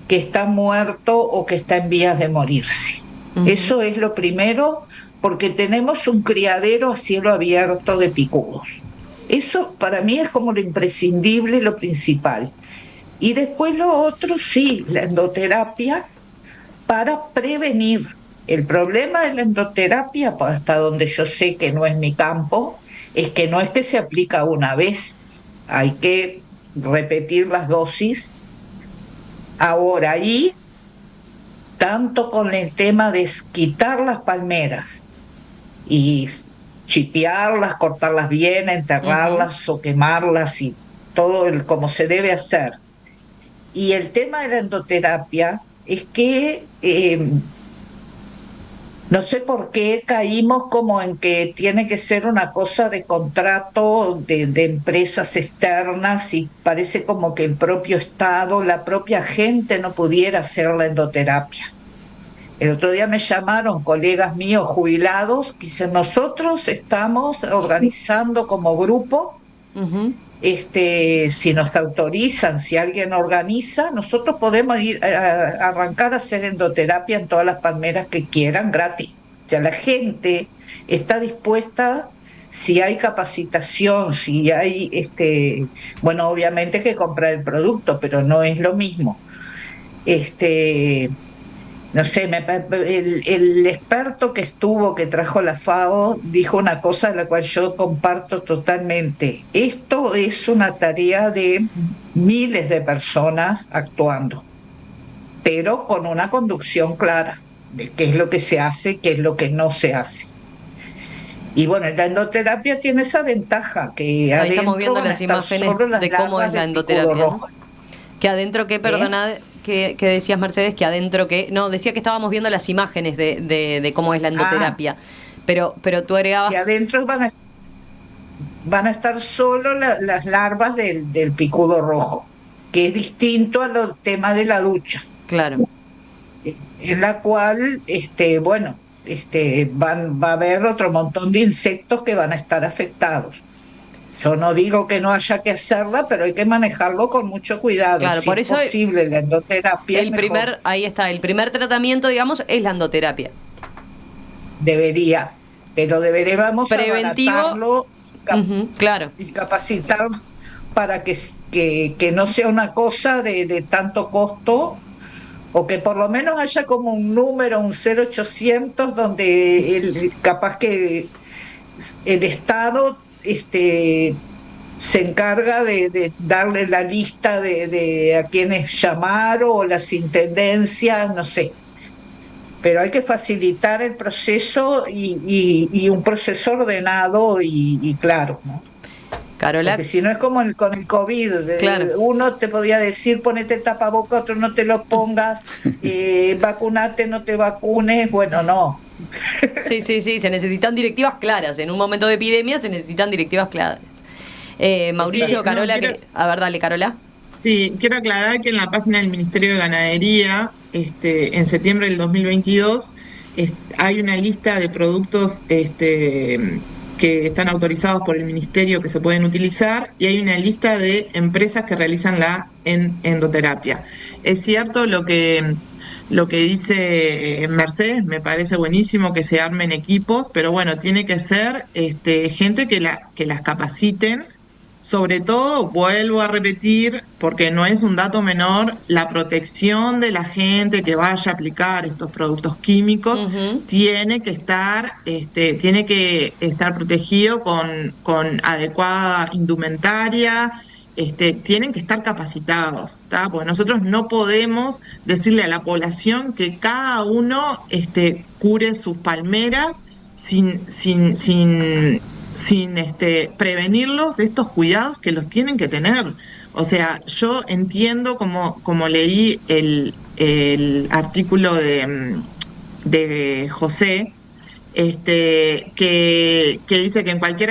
que está muerto o que está en vías de morirse. Eso es lo primero, porque tenemos un criadero a cielo abierto de picudos. Eso para mí es como lo imprescindible, lo principal. Y después lo otro, sí, la endoterapia para prevenir. El problema de la endoterapia, hasta donde yo sé que no es mi campo, es que no es que se aplica una vez, hay que repetir las dosis. Ahora, ahí, tanto con el tema de quitar las palmeras y chipearlas, cortarlas bien, enterrarlas o quemarlas y todo como se debe hacer. Y el tema de la endoterapia es que no sé por qué caímos como en que tiene que ser una cosa de contrato de empresas externas, y parece como que el propio Estado, la propia gente no pudiera hacer la endoterapia. El otro día me llamaron colegas míos jubilados que dicen: nosotros estamos organizando como grupo, si nos autorizan, si alguien organiza, nosotros podemos ir a arrancar a hacer endoterapia en todas las palmeras que quieran, gratis. O sea, la gente está dispuesta, si hay capacitación, si hay, bueno, obviamente hay que comprar el producto, pero no es lo mismo. No sé, el experto que trajo la FAO, dijo una cosa de la cual yo comparto totalmente. Esto es una tarea de miles de personas actuando, pero con una conducción clara de qué es lo que se hace, qué es lo que no se hace. Y bueno, la endoterapia tiene esa ventaja, que ahí estamos viendo las imágenes de cómo es la endoterapia, ¿no? Que adentro, perdona, que decías, Mercedes, que adentro no, decía que estábamos viendo las imágenes de cómo es la endoterapia, pero tú agregabas que adentro van a estar solo las larvas del picudo rojo, que es distinto al tema de la ducha. Claro. En la cual, va a haber otro montón de insectos que van a estar afectados. Yo no digo que no haya que hacerla, pero hay que manejarlo con mucho cuidado. Claro, si por es eso posible la endoterapia. Ahí está, el primer tratamiento, digamos, es la endoterapia. Pero deberíamos preventivo, claro, y capacitar para que no sea una cosa de tanto costo, o que por lo menos haya como un número, un 0800, donde capaz que el Estado se encarga de darle la lista de a quienes llamar, o las intendencias, no sé. Pero hay que facilitar el proceso y un proceso ordenado y claro, ¿no? Carola, porque si no es como con el COVID, claro. Uno te podía decir ponete tapaboca, otro no te lo pongas, vacunate, no te vacunes, bueno, no. Sí, se necesitan directivas claras, en un momento de epidemia se necesitan directivas claras. Mauricio, sí, Carola, a ver, dale, Carola. Sí, quiero aclarar que en la página del Ministerio de Ganadería, en septiembre del 2022, hay una lista de productos que están autorizados por el Ministerio que se pueden utilizar, y hay una lista de empresas que realizan la endoterapia. Es cierto lo que dice Mercedes, me parece buenísimo que se armen equipos, pero bueno, tiene que ser gente que las capaciten. Sobre todo, vuelvo a repetir, porque no es un dato menor, la protección de la gente que vaya a aplicar estos productos químicos tiene que estar protegido con adecuada indumentaria, tienen que estar capacitados, ¿tá? Porque nosotros no podemos decirle a la población que cada uno cure sus palmeras sin prevenirlos de estos cuidados que los tienen que tener. O sea, yo entiendo, como leí el artículo de José, que dice que en cualquier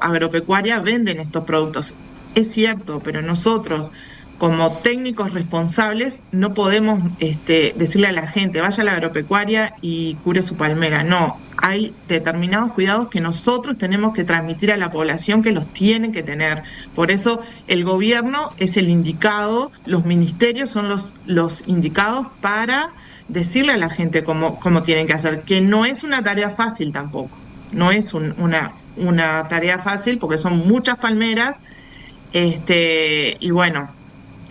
agropecuaria venden estos productos. Es cierto, pero nosotros, como técnicos responsables, no podemos decirle a la gente vaya a la agropecuaria y cure su palmera. No, hay determinados cuidados que nosotros tenemos que transmitir a la población, que los tienen que tener. Por eso el gobierno es el indicado, los ministerios son los indicados para decirle a la gente cómo tienen que hacer, que no es una tarea fácil tampoco, no es una tarea fácil porque son muchas palmeras, y bueno,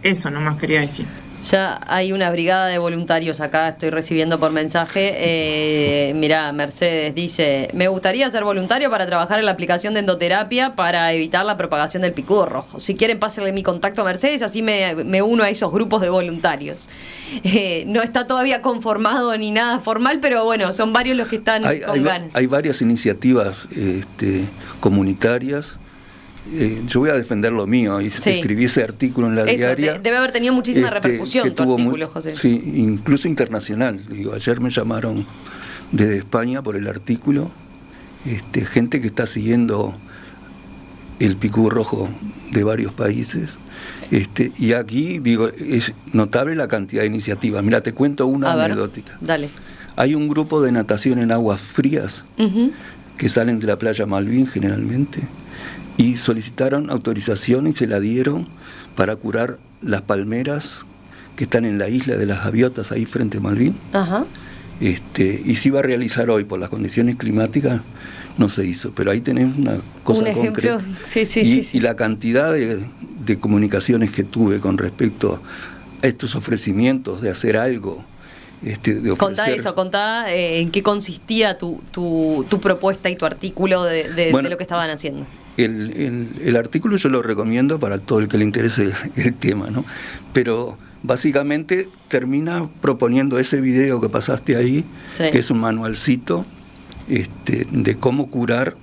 eso nomás quería decir. Ya hay una brigada de voluntarios acá, estoy recibiendo por mensaje. Mirá, Mercedes dice: me gustaría ser voluntario para trabajar en la aplicación de endoterapia para evitar la propagación del picudo rojo. Si quieren, pásenle mi contacto a Mercedes, así me uno a esos grupos de voluntarios. No está todavía conformado ni nada formal, pero bueno, son varios los que están con ganas. Hay varias iniciativas comunitarias. Yo voy a defender lo mío, y escribí ese artículo en la diaria. Debe haber tenido muchísima repercusión tu artículo, José. Sí, incluso internacional. Digo, ayer me llamaron desde España por el artículo, gente que está siguiendo el picudo rojo de varios países. Y aquí, digo, es notable la cantidad de iniciativas. Mira, te cuento una anecdótica. Dale. Hay un grupo de natación en aguas frías que salen de la playa Malvín generalmente, y solicitaron autorización y se la dieron para curar las palmeras que están en la isla de las Gaviotas, ahí frente a Malvín. Ajá. Y se iba a realizar hoy, por las condiciones climáticas no se hizo, pero ahí tenés una cosa concreta. Y la cantidad de comunicaciones que tuve con respecto a estos ofrecimientos de hacer algo, de ofrecer. Contá en qué consistía tu propuesta y tu artículo de lo que estaban haciendo. El artículo yo lo recomiendo para todo el que le interese el tema, ¿no? Pero básicamente termina proponiendo ese video que pasaste ahí, que es un manualcito de cómo curar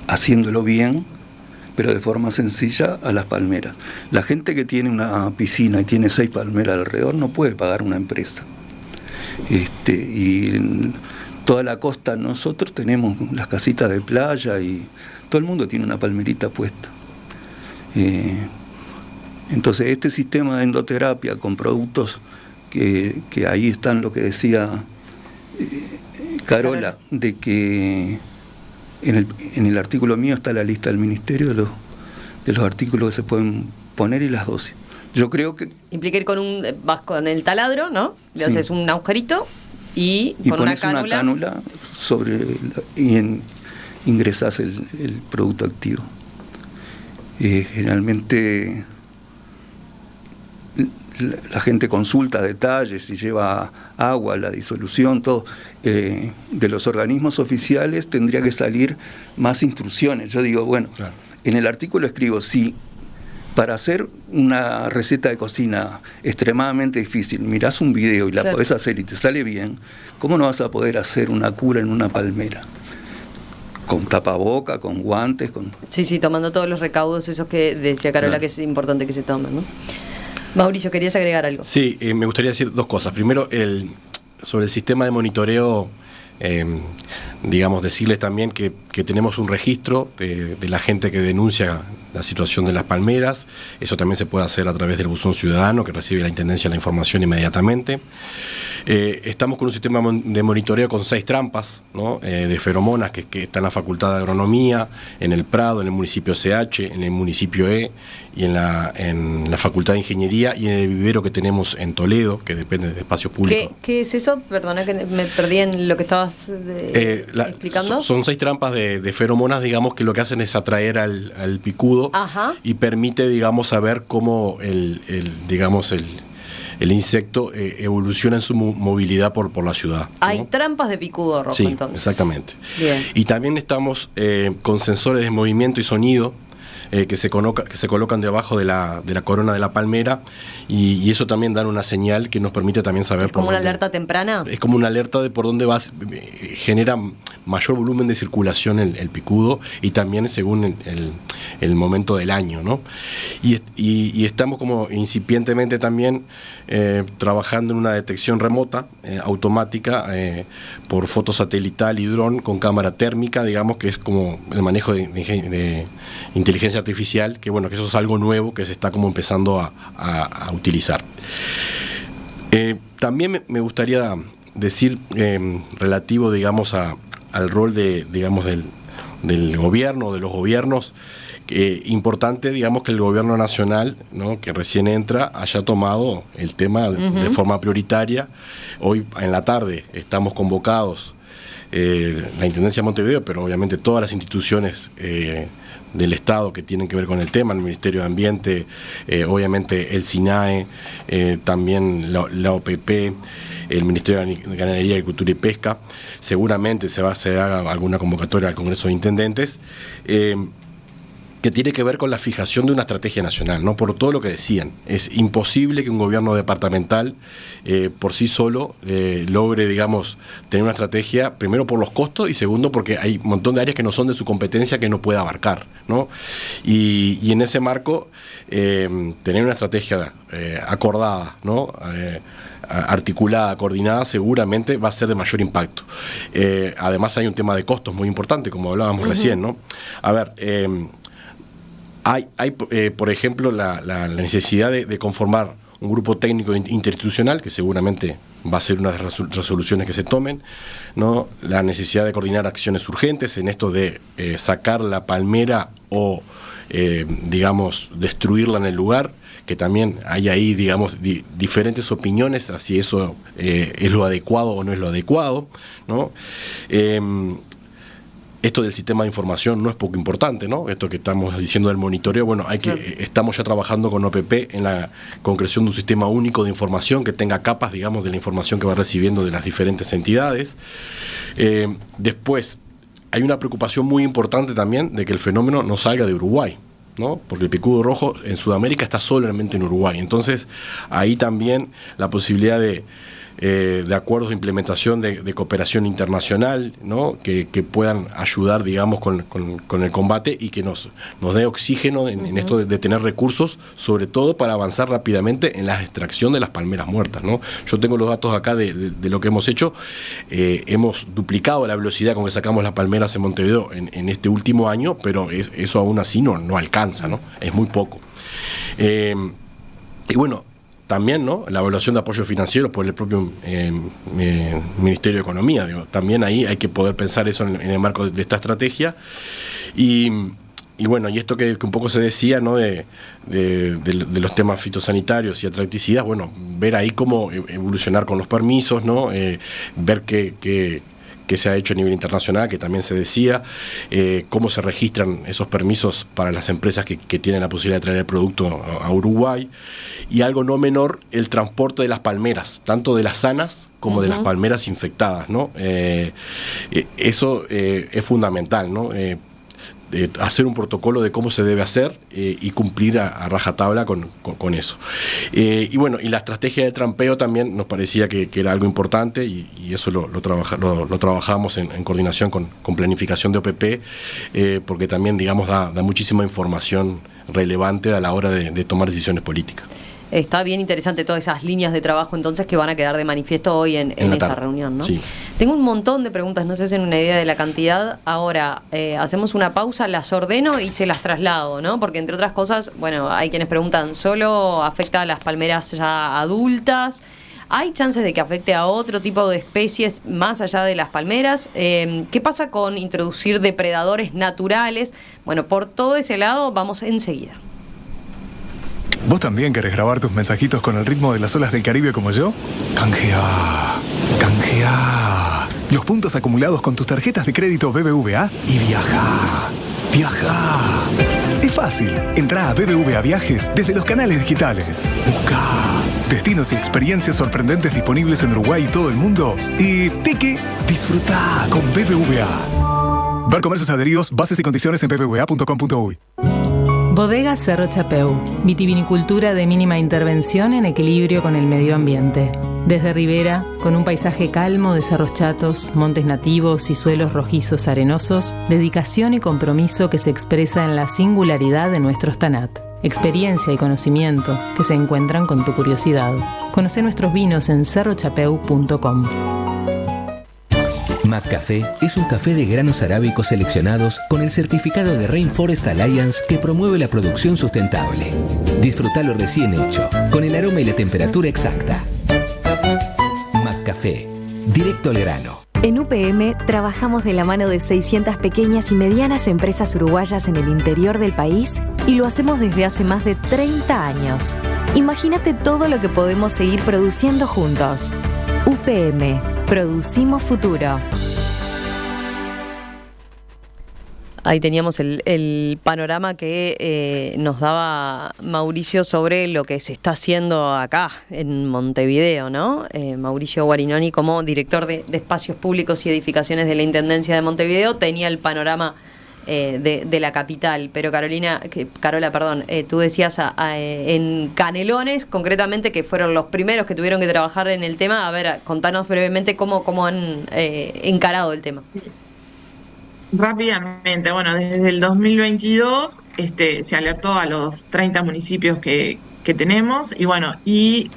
haciéndolo bien, pero de forma sencilla, a las palmeras. La gente que tiene una piscina y tiene 6 palmeras alrededor no puede pagar una empresa. Y toda la costa, nosotros tenemos las casitas de playa y todo el mundo tiene una palmerita puesta. Entonces este sistema de endoterapia con productos que ahí están, lo que decía Carola, de que en el artículo mío está la lista del ministerio de los artículos que se pueden poner y las dosis. Yo creo que implica ir vas con el taladro, ¿no? Le haces un agujerito y con pones una cánula ingresás el producto activo. Generalmente la gente consulta detalles y lleva agua, la disolución, todo. De los organismos oficiales tendría que salir más instrucciones. Yo digo, bueno, claro. En el artículo escribo, si para hacer una receta de cocina extremadamente difícil, mirás un video y la podés hacer y te sale bien, ¿cómo no vas a poder hacer una cura en una palmera? Con tapaboca, con guantes, con... Sí, tomando todos los recaudos esos que decía Carola, que es importante que se tomen, ¿no? Mauricio, ¿querías agregar algo? Sí, me gustaría decir 2 cosas. Primero, sobre el sistema de monitoreo, digamos, decirles también que tenemos un registro de la gente que denuncia la situación de las palmeras. Eso también se puede hacer a través del buzón ciudadano, que recibe la Intendencia la información inmediatamente. Estamos con un sistema de monitoreo con 6 trampas, ¿no? De feromonas que está en la Facultad de Agronomía, en el Prado, en el municipio CH, en el municipio E y en la Facultad de Ingeniería y en el vivero que tenemos en Toledo, que depende de espacios públicos. ¿Qué es eso? Perdona que me perdí en lo que estabas explicando. Son 6 trampas de feromonas, digamos, que lo que hacen es atraer al picudo. Ajá. Y permite, digamos, saber cómo el insecto evoluciona en su movilidad por la ciudad, ¿no? Hay trampas de picudo rojo, sí, entonces. Exactamente. Bien. Y también estamos con sensores de movimiento y sonido que se colocan debajo de la corona de la palmera, y eso también da una señal que nos permite también saber ¿Es como una alerta temprana? Es como una alerta de por dónde vas, genera mayor volumen de circulación el picudo, y también según el momento del año, ¿no? Y estamos como incipientemente también trabajando en una detección remota, automática, por fotosatelital y dron con cámara térmica, digamos, que es como el manejo de inteligencia artificial, que bueno, que eso es algo nuevo que se está como empezando a utilizar. También me gustaría decir, relativo, digamos, al rol del gobierno, de los gobiernos, importante, digamos, que el gobierno nacional, ¿no?, que recién entra, haya tomado el tema de forma prioritaria. Hoy en la tarde estamos convocados la Intendencia de Montevideo, pero obviamente todas las instituciones del Estado que tienen que ver con el tema, el Ministerio de Ambiente, obviamente el SINAE, también la OPP, el Ministerio de Ganadería, Agricultura y Pesca. Seguramente se haga alguna convocatoria al Congreso de Intendentes, que tiene que ver con la fijación de una estrategia nacional, ¿no? Por todo lo que decían. Es imposible que un gobierno departamental por sí solo logre, digamos, tener una estrategia, primero por los costos y segundo porque hay un montón de áreas que no son de su competencia que no puede abarcar, ¿no? Y en ese marco, tener una estrategia acordada, ¿no? Articulada, coordinada, seguramente va a ser de mayor impacto. Además hay un tema de costos muy importante, como hablábamos recién, ¿no? A ver, hay por ejemplo, la necesidad de conformar un grupo técnico interinstitucional, que seguramente va a ser una de las resoluciones que se tomen, ¿no? La necesidad de coordinar acciones urgentes en esto de sacar la palmera o, digamos, destruirla en el lugar, que también hay ahí, digamos, diferentes opiniones a si eso es lo adecuado o no es lo adecuado, ¿no? Esto del sistema de información no es poco importante, ¿no? Esto que estamos diciendo del monitoreo, bueno, estamos ya trabajando con OPP en la concreción de un sistema único de información que tenga capas, digamos, de la información que va recibiendo de las diferentes entidades. Después, hay una preocupación muy importante también de que el fenómeno no salga de Uruguay, ¿no? Porque el picudo rojo en Sudamérica está solamente en Uruguay. Entonces, ahí también la posibilidad de acuerdos de implementación de cooperación internacional, ¿no? que puedan ayudar, digamos, con el combate y que nos dé oxígeno en esto de tener recursos, sobre todo para avanzar rápidamente en la extracción de las palmeras muertas, ¿no? Yo tengo los datos acá de lo que hemos hecho. Hemos duplicado la velocidad con que sacamos las palmeras en Montevideo en este último año, pero eso aún así no alcanza, ¿no? Es muy poco. Y bueno, también, ¿no? La evaluación de apoyo financiero por el propio Ministerio de Economía. Digo, también ahí hay que poder pensar eso en el marco de esta estrategia. Y bueno, y esto que un poco se decía, ¿no? de los temas fitosanitarios y atracticidas, bueno, ver ahí cómo evolucionar con los permisos, ¿no? Ver qué se ha hecho a nivel internacional, que también se decía, cómo se registran esos permisos para las empresas que tienen la posibilidad de traer el producto a Uruguay, y algo no menor, el transporte de las palmeras, tanto de las sanas como de las palmeras infectadas, ¿no? Eso es fundamental, ¿no? Hacer un protocolo de cómo se debe hacer y cumplir a rajatabla con eso. Y bueno, y la estrategia de trampeo también nos parecía que era algo importante y eso lo trabajamos en coordinación con planificación de OPP, porque también, digamos, da muchísima información relevante a la hora de tomar decisiones políticas. Está bien interesante todas esas líneas de trabajo entonces que van a quedar de manifiesto hoy en esa reunión, ¿no? Sí. Tengo un montón de preguntas, no sé si hacen una idea de la cantidad. Ahora, hacemos una pausa, las ordeno y se las traslado, ¿no? Porque entre otras cosas, bueno, hay quienes preguntan, ¿solo afecta a las palmeras ya adultas? ¿Hay chances de que afecte a otro tipo de especies más allá de las palmeras? ¿Qué pasa con introducir depredadores naturales? Bueno, por todo ese lado vamos enseguida. ¿Vos también querés grabar tus mensajitos con el ritmo de las olas del Caribe como yo? Canjea los puntos acumulados con tus tarjetas de crédito BBVA y viaja. Es fácil. Entrá a BBVA Viajes desde los canales digitales. Busca destinos y experiencias sorprendentes disponibles en Uruguay y todo el mundo. Y tiki, disfruta con BBVA. Ver comercios adheridos, bases y condiciones en bbva.com.uy. Bodega Cerro Chapeu, vitivinicultura de mínima intervención en equilibrio con el medio ambiente. Desde Ribera, con un paisaje calmo de cerros chatos, montes nativos y suelos rojizos arenosos, dedicación y compromiso que se expresa en la singularidad de nuestros tanat. Experiencia y conocimiento que se encuentran con tu curiosidad. Conoce nuestros vinos en cerrochapeu.com. McCafé es un café de granos arábicos seleccionados con el certificado de Rainforest Alliance que promueve la producción sustentable. Disfrutalo recién hecho, con el aroma y la temperatura exacta. McCafé, directo al grano. En UPM trabajamos de la mano de 600 pequeñas y medianas empresas uruguayas en el interior del país y lo hacemos desde hace más de 30 años. Imagínate todo lo que podemos seguir produciendo juntos. UPM, producimos futuro. Ahí teníamos el panorama que nos daba Mauricio sobre lo que se está haciendo acá en Montevideo, ¿no? Mauricio Guarinoni, como director de Espacios Públicos y Edificaciones de la Intendencia de Montevideo, tenía el panorama de la capital. Pero Carola, tú decías en Canelones, concretamente, que fueron los primeros que tuvieron que trabajar en el tema. A ver, contanos brevemente cómo han encarado el tema. Sí. Rápidamente, bueno, desde el 2022 se alertó a los 30 municipios que tenemos y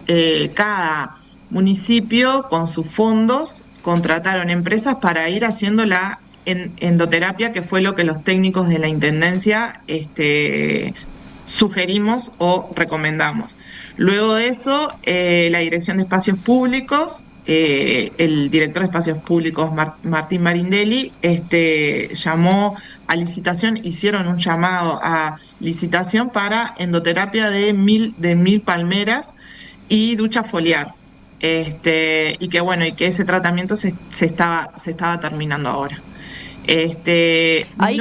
cada municipio con sus fondos contrataron empresas para ir haciendo la endoterapia, que fue lo que los técnicos de la Intendencia sugerimos o recomendamos. Luego de eso, la Dirección de Espacios Públicos, el director de Espacios Públicos, Martín Marindelli, llamó a licitación, hicieron un llamado a licitación para endoterapia de 1000 palmeras y ducha foliar. Y que ese tratamiento se estaba terminando ahora. Ahí,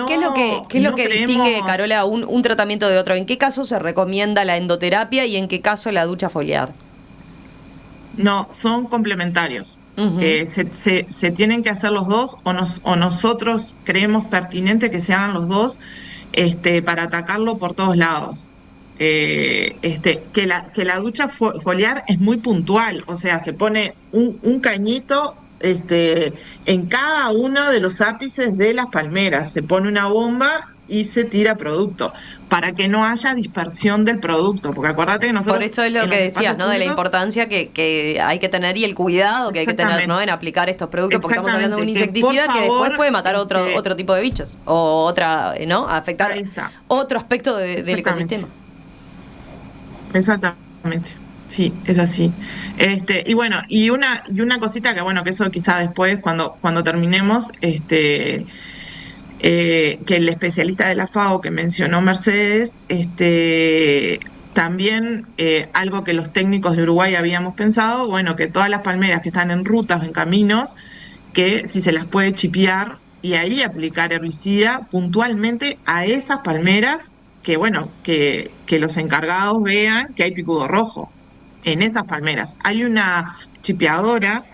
¿qué es lo que distingue, Carola, un tratamiento de otro? ¿En qué caso se recomienda la endoterapia y en qué caso la ducha foliar? No, son complementarios. Uh-huh. Se tienen que hacer los dos, o nosotros creemos pertinente que se hagan los dos, para atacarlo por todos lados. Que la ducha foliar es muy puntual, o sea, se pone un cañito en cada uno de los ápices de las palmeras, se pone una bomba y se tira producto, para que no haya dispersión del producto, porque acuérdate que nosotros... Por eso es lo que decías, ¿no? De la importancia que hay que tener y el cuidado que hay que tener, ¿no? En aplicar estos productos, porque estamos hablando de un insecticida que después puede matar otro tipo de bichos, o otra, ¿no? Afectar otro aspecto del ecosistema. Exactamente. Sí, es así. Y una cosita que eso quizá después, cuando terminemos, que el especialista de la FAO que mencionó Mercedes, también algo que los técnicos de Uruguay habíamos pensado, que todas las palmeras que están en rutas o en caminos, que si se las puede chipear y ahí aplicar herbicida puntualmente a esas palmeras, que los encargados vean que hay picudo rojo en esas palmeras. Hay una chipeadora,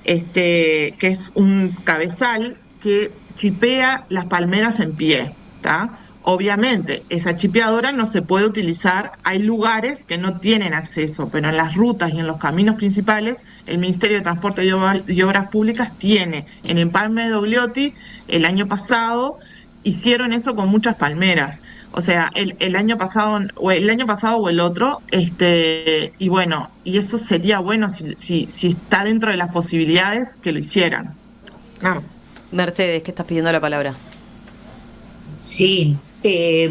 que es un cabezal que chipea las palmeras en pie, ¿tá? Obviamente, esa chipeadora no se puede utilizar, hay lugares que no tienen acceso, pero en las rutas y en los caminos principales, el Ministerio de Transporte y Obras Públicas tiene. En Empalme de Dogliotti, el año pasado, hicieron eso con muchas palmeras. O sea, el año pasado o el otro, y eso sería bueno si está dentro de las posibilidades que lo hicieran. No. Mercedes, que estás pidiendo la palabra. Sí,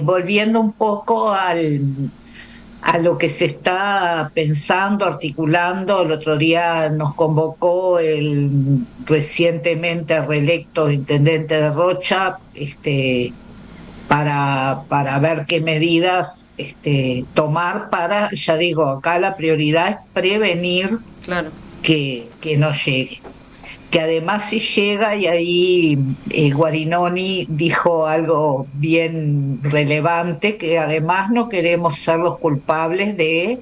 volviendo un poco a lo que se está pensando, articulando. El otro día nos convocó el recientemente reelecto intendente de Rocha, para ver qué medidas tomar para, ya digo, acá la prioridad es prevenir, claro, que no llegue. Que además si llega, y ahí Guarinoni dijo algo bien relevante, que además no queremos ser los culpables de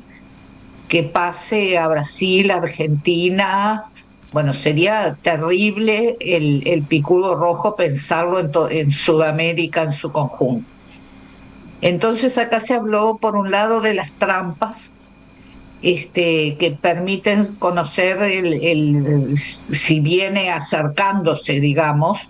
que pase a Brasil, Argentina. Bueno, sería terrible el picudo rojo pensarlo en Sudamérica en su conjunto. Entonces acá se habló por un lado de las trampas, que permiten conocer si viene acercándose, digamos.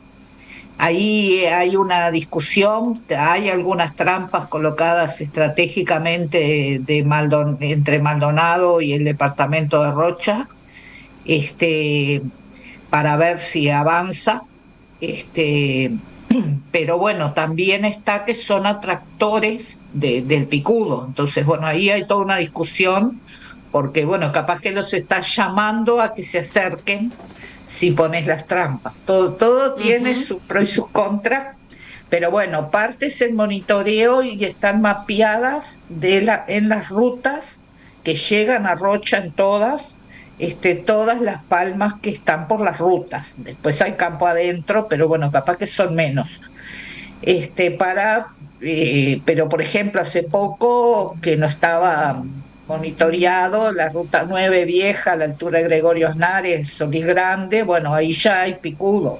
Ahí hay una discusión, hay algunas trampas colocadas estratégicamente entre Maldonado y el departamento de Rocha, para ver si avanza, pero también está que son atractores del picudo. Entonces, ahí hay toda una discusión, porque, capaz que los estás llamando a que se acerquen si pones las trampas. Todo tiene sus pros y sus contras, pero parte es el monitoreo y están mapeadas en las rutas que llegan a Rocha, en todas las palmas que están por las rutas. Después hay campo adentro, pero capaz que son menos. Pero por ejemplo, hace poco que no estaba monitoreado la ruta 9 vieja a la altura de Gregorio Osnares, Solís Grande, bueno, ahí ya hay picudo,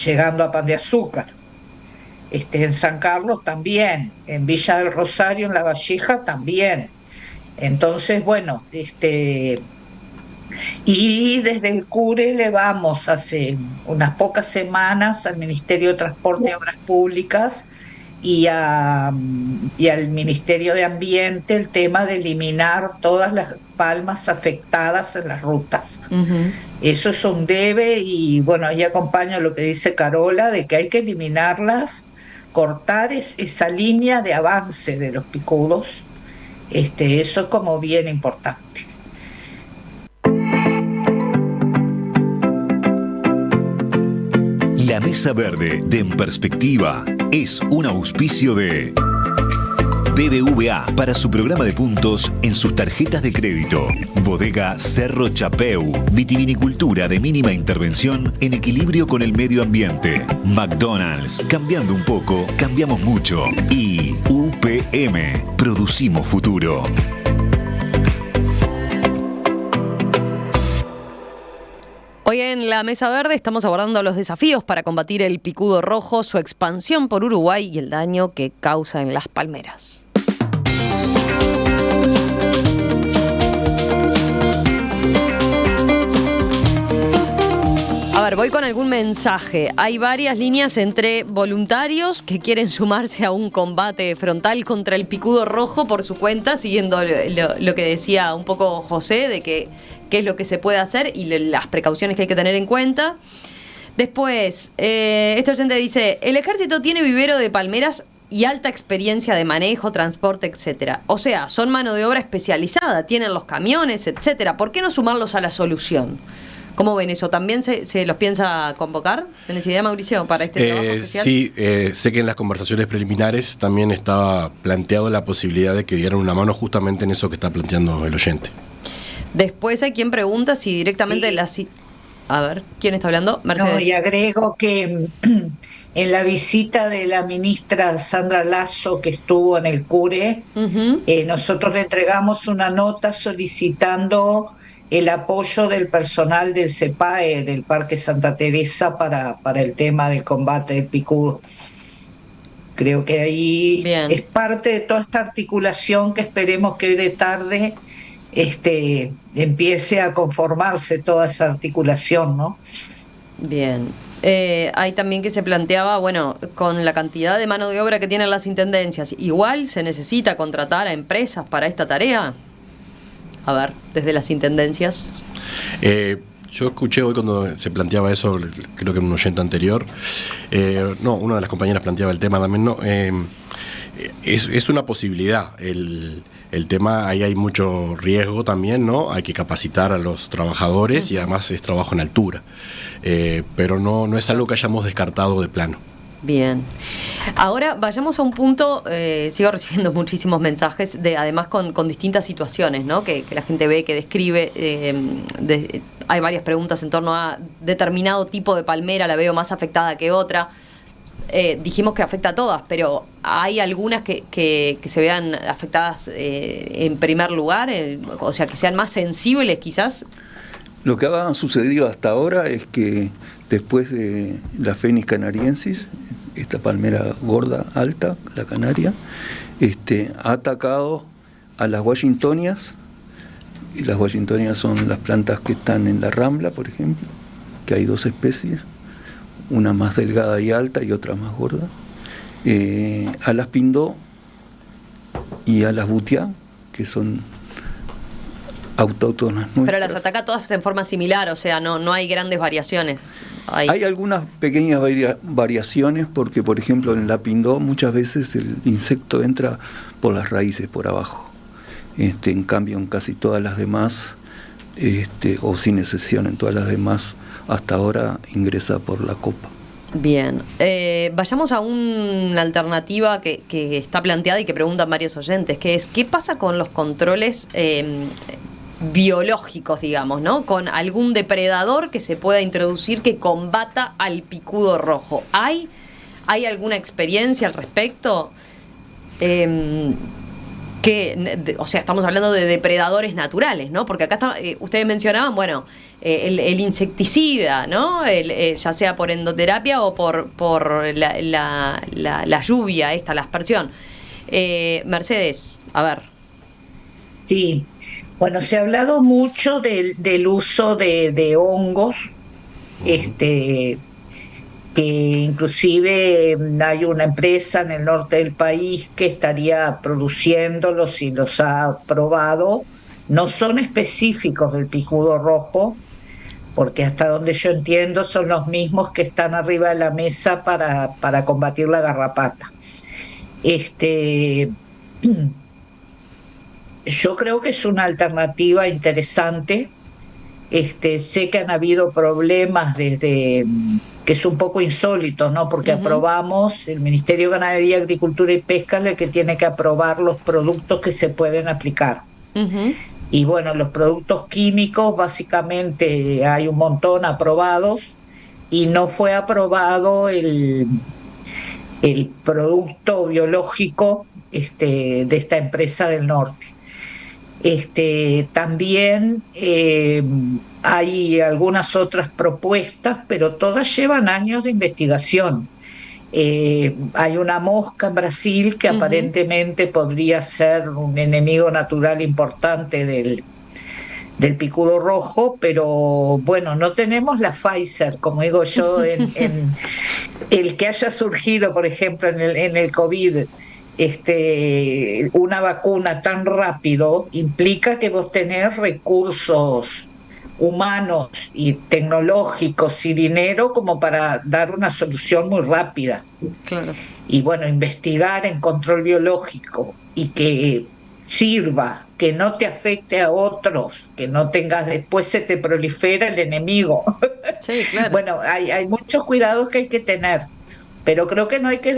llegando a Pan de Azúcar. En San Carlos también, en Villa del Rosario, en La Valleja también. Entonces, bueno, y desde el CURE le vamos hace unas pocas semanas al Ministerio de Transporte y Obras Públicas y al Ministerio de Ambiente el tema de eliminar todas las palmas afectadas en las rutas. Uh-huh. Eso es un debe y bueno, ahí acompaña lo que dice Carola de que hay que eliminarlas, cortar esa línea de avance de los picudos. Eso es como bien importante. La Mesa Verde de En Perspectiva es un auspicio de BBVA para su programa de puntos en sus tarjetas de crédito. Bodega Cerro Chapeu, vitivinicultura de mínima intervención en equilibrio con el medio ambiente. McDonald's, cambiando un poco, cambiamos mucho. Y UPM, producimos futuro. Hoy en la Mesa Verde estamos abordando los desafíos para combatir el picudo rojo, su expansión por Uruguay y el daño que causa en las palmeras. A ver, voy con algún mensaje. Hay varias líneas entre voluntarios que quieren sumarse a un combate frontal contra el picudo rojo por su cuenta, siguiendo lo que decía un poco José, de qué es lo que se puede hacer y las precauciones que hay que tener en cuenta. Después, este oyente dice, el ejército tiene vivero de palmeras y alta experiencia de manejo, transporte, etcétera. O sea, son mano de obra especializada, tienen los camiones, etcétera. ¿Por qué no sumarlos a la solución? ¿Cómo ven eso? ¿También se los piensa convocar? ¿Tenés idea, Mauricio, para este trabajo especial? Sí, sé que en las conversaciones preliminares también estaba planteado la posibilidad de que dieran una mano justamente en eso que está planteando el oyente. Después hay quien pregunta si directamente A ver, ¿quién está hablando? Mercedes. No, y agrego que en la visita de la ministra Sandra Lasso que estuvo en el CURE, uh-huh. Nosotros le entregamos una nota solicitando el apoyo del personal del CEPAE, del Parque Santa Teresa, para el tema del combate del picudo. Creo que ahí Bien. Es parte de toda esta articulación que esperemos que hoy de tarde empiece a conformarse toda esa articulación, ¿no? Bien. Hay también que se planteaba, bueno, con la cantidad de mano de obra que tienen las intendencias, ¿igual se necesita contratar a empresas para esta tarea? A ver, desde las intendencias. Yo escuché hoy cuando se planteaba eso, creo que en un oyente anterior, una de las compañeras planteaba el tema también, es una posibilidad. El tema, ahí hay mucho riesgo también, ¿no? Hay que capacitar a los trabajadores y además es trabajo en altura. Pero no es algo que hayamos descartado de plano. Bien. Ahora vayamos a un punto, sigo recibiendo muchísimos mensajes, además con distintas situaciones, ¿no? Que la gente ve, que describe. Hay varias preguntas en torno a determinado tipo de palmera, la veo más afectada que otra. Dijimos que afecta a todas, pero hay algunas que se vean afectadas en primer lugar, o sea, que sean más sensibles quizás. Lo que ha sucedido hasta ahora es que después de la Phoenix canariensis, esta palmera gorda, alta, la canaria, ha atacado a las washingtonias, y las washingtonias son las plantas que están en la Rambla, por ejemplo, que hay 2 especies, una más delgada y alta y otra más gorda, a las pindó y a las butiá, que son autóctonas nuestras. Pero las ataca todas en forma similar, o sea, no hay grandes variaciones. Hay algunas pequeñas variaciones porque, por ejemplo, en la pindó muchas veces el insecto entra por las raíces, por abajo. En cambio, en casi todas las demás, o sin excepción, en todas las demás, hasta ahora ingresa por la copa. Bien, vayamos a una alternativa que está planteada y que preguntan varios oyentes, que es, ¿qué pasa con los controles biológicos, digamos, ¿no? Con algún depredador que se pueda introducir que combata al picudo rojo. ¿Hay ¿Hay alguna experiencia al respecto? O sea, estamos hablando de depredadores naturales, ¿no? Porque acá ustedes mencionaban, bueno, el insecticida, ¿no? Ya sea por endoterapia o por la lluvia, la aspersión. Mercedes, a ver. Sí, bueno, se ha hablado mucho del uso de hongos, que inclusive hay una empresa en el norte del país que estaría produciéndolos y los ha probado. No son específicos del picudo rojo, porque hasta donde yo entiendo son los mismos que están arriba de la mesa para combatir la garrapata. Yo creo que es una alternativa interesante. Sé que han habido problemas desde que es un poco insólito, ¿no? Porque aprobamos, el Ministerio de Ganadería, Agricultura y Pesca es el que tiene que aprobar los productos que se pueden aplicar. Y bueno, los productos químicos, básicamente hay un montón aprobados y no fue aprobado el producto biológico de esta empresa del norte. También hay algunas otras propuestas, pero todas llevan años de investigación. Hay una mosca en Brasil que aparentemente podría ser un enemigo natural importante del picudo rojo, pero bueno, no tenemos la Pfizer, como digo yo, en el que haya surgido, por ejemplo, en el COVID. Una vacuna tan rápido implica que vos tenés recursos humanos y tecnológicos y dinero como para dar una solución muy rápida. Claro. Y bueno, investigar en control biológico y que sirva, que no te afecte a otros, que no tengas, después se te prolifera el enemigo. Sí, claro. Bueno, hay muchos cuidados que hay que tener. Pero creo que no hay que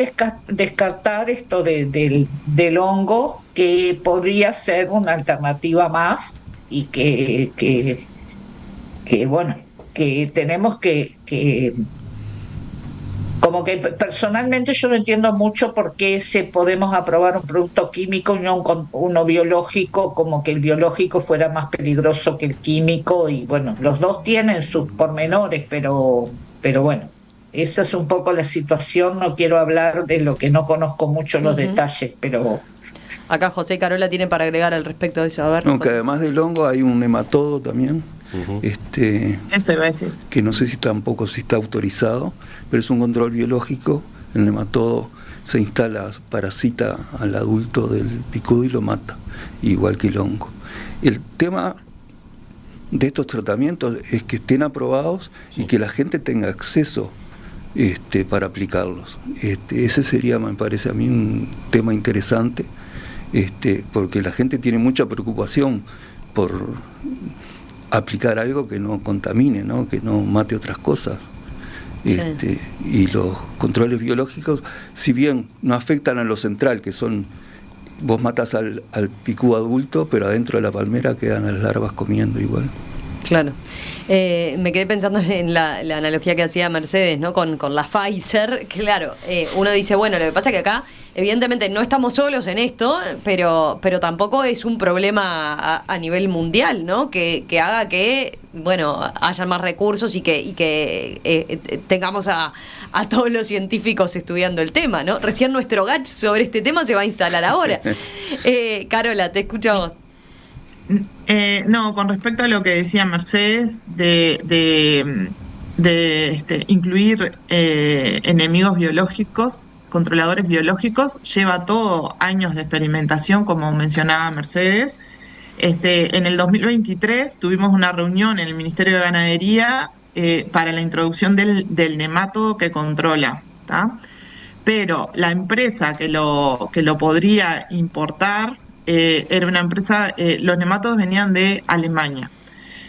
descartar esto del hongo, que podría ser una alternativa más y que bueno, que tenemos que como que personalmente yo no entiendo mucho por qué podemos aprobar un producto químico y no uno biológico, como que el biológico fuera más peligroso que el químico, y bueno, los dos tienen sus pormenores, pero bueno. Esa es un poco la situación. No quiero hablar de lo que no conozco mucho los detalles, pero... Acá José y Carola tienen para agregar al respecto de eso. A ver, no, que además del hongo hay un nematodo también. Eso iba a decir. Que no sé si tampoco si está autorizado, pero es un control biológico. El nematodo se instala, parasita al adulto del picudo y lo mata, igual que el hongo. El tema de estos tratamientos es que estén aprobados y que la gente tenga acceso para aplicarlos. Ese sería, me parece a mí, un tema interesante, porque la gente tiene mucha preocupación por aplicar algo que no contamine, ¿no? Que no mate otras cosas. Sí. Y los controles biológicos, si bien no afectan a lo central, que son, vos matas al picudo adulto, pero adentro de la palmera quedan las larvas comiendo igual. Claro. Me quedé pensando en la analogía que hacía Mercedes, ¿no? Con la Pfizer. Claro, uno dice, bueno, lo que pasa es que acá evidentemente no estamos solos en esto, pero tampoco es un problema a nivel mundial, ¿no? Que haga que, bueno, haya más recursos y que tengamos a todos los científicos estudiando el tema, ¿no? Recién nuestro GACH sobre este tema se va a instalar ahora. Carola, te escucho a vos. No, con respecto a lo que decía Mercedes de incluir enemigos biológicos, controladores biológicos, lleva todo años de experimentación, como mencionaba Mercedes. En el 2023 tuvimos una reunión en el Ministerio de Ganadería para la introducción del nemátodo que controla, ¿tá? Pero la empresa que lo podría importar era una empresa, los nemátodos venían de Alemania.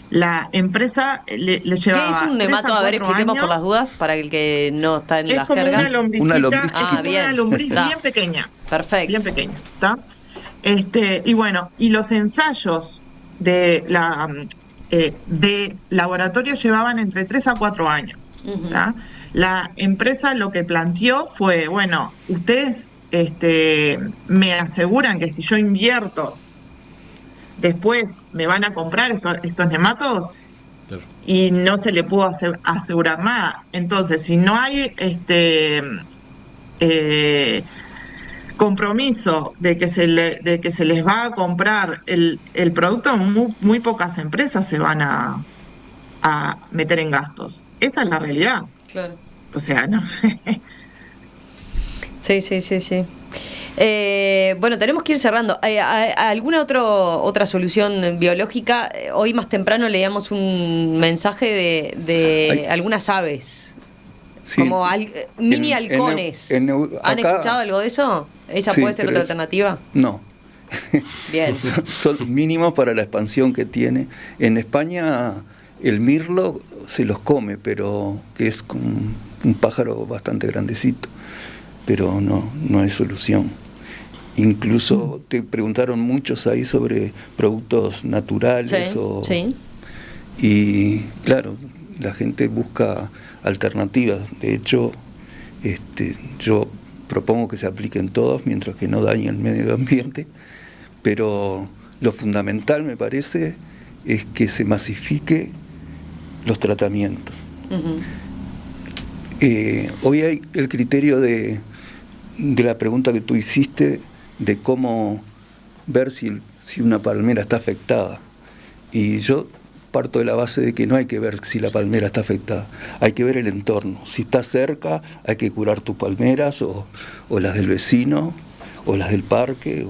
La empresa le llevaba. ¿Qué es un nemátodo? A ver, expliquemos por las dudas para el que no está en la jerga. Es como una lombricita, una lombriz bien pequeña. Perfecto. Bien pequeña, ¿está? Y bueno, y los ensayos de de laboratorio llevaban entre 3 a 4 años. ¿tá? La empresa lo que planteó fue, bueno, ustedes me aseguran que si yo invierto, después me van a comprar estos nematodos, y no se le pudo asegurar nada. Entonces, si no hay compromiso de que se les va a comprar el producto, muy pocas empresas se van a meter en gastos. Esa es la realidad. Claro. O sea, ¿no? Sí. Bueno, tenemos que ir cerrando. ¿Alguna otra solución biológica? Hoy más temprano leíamos un mensaje de algunas aves, sí, como mini halcones. ¿Han escuchado algo de eso? ¿Esa puede ser otra alternativa? No. Bien. Son mínimos para la expansión que tiene. En España el mirlo se los come, pero que es un pájaro bastante grandecito, pero no es solución. Incluso te preguntaron muchos ahí sobre productos naturales. Sí. Y claro, la gente busca alternativas. De hecho, yo propongo que se apliquen todos mientras que no dañen el medio ambiente, pero lo fundamental, me parece, es que se masifique los tratamientos. Hoy hay el criterio de la pregunta que tú hiciste, de cómo ver si una palmera está afectada. Y yo parto de la base de que no hay que ver si la palmera está afectada, hay que ver el entorno. Si está cerca, hay que curar tus palmeras o las del vecino o las del parque.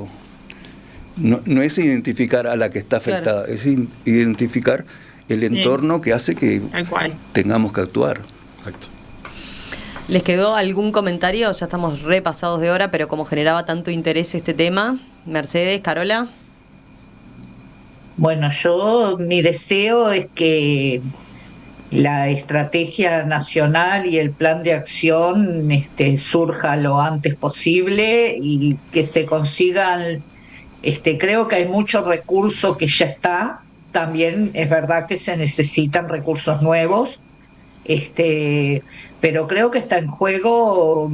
No es identificar a la que está afectada, claro, es identificar el entorno que hace que tengamos que actuar. Exacto. ¿Les quedó algún comentario? Ya estamos repasados de hora, pero como generaba tanto interés este tema. Mercedes, Carola. Bueno, mi deseo es que la estrategia nacional y el plan de acción surja lo antes posible y que se consigan, creo que hay mucho recurso que ya está, también es verdad que se necesitan recursos nuevos, pero creo que está en juego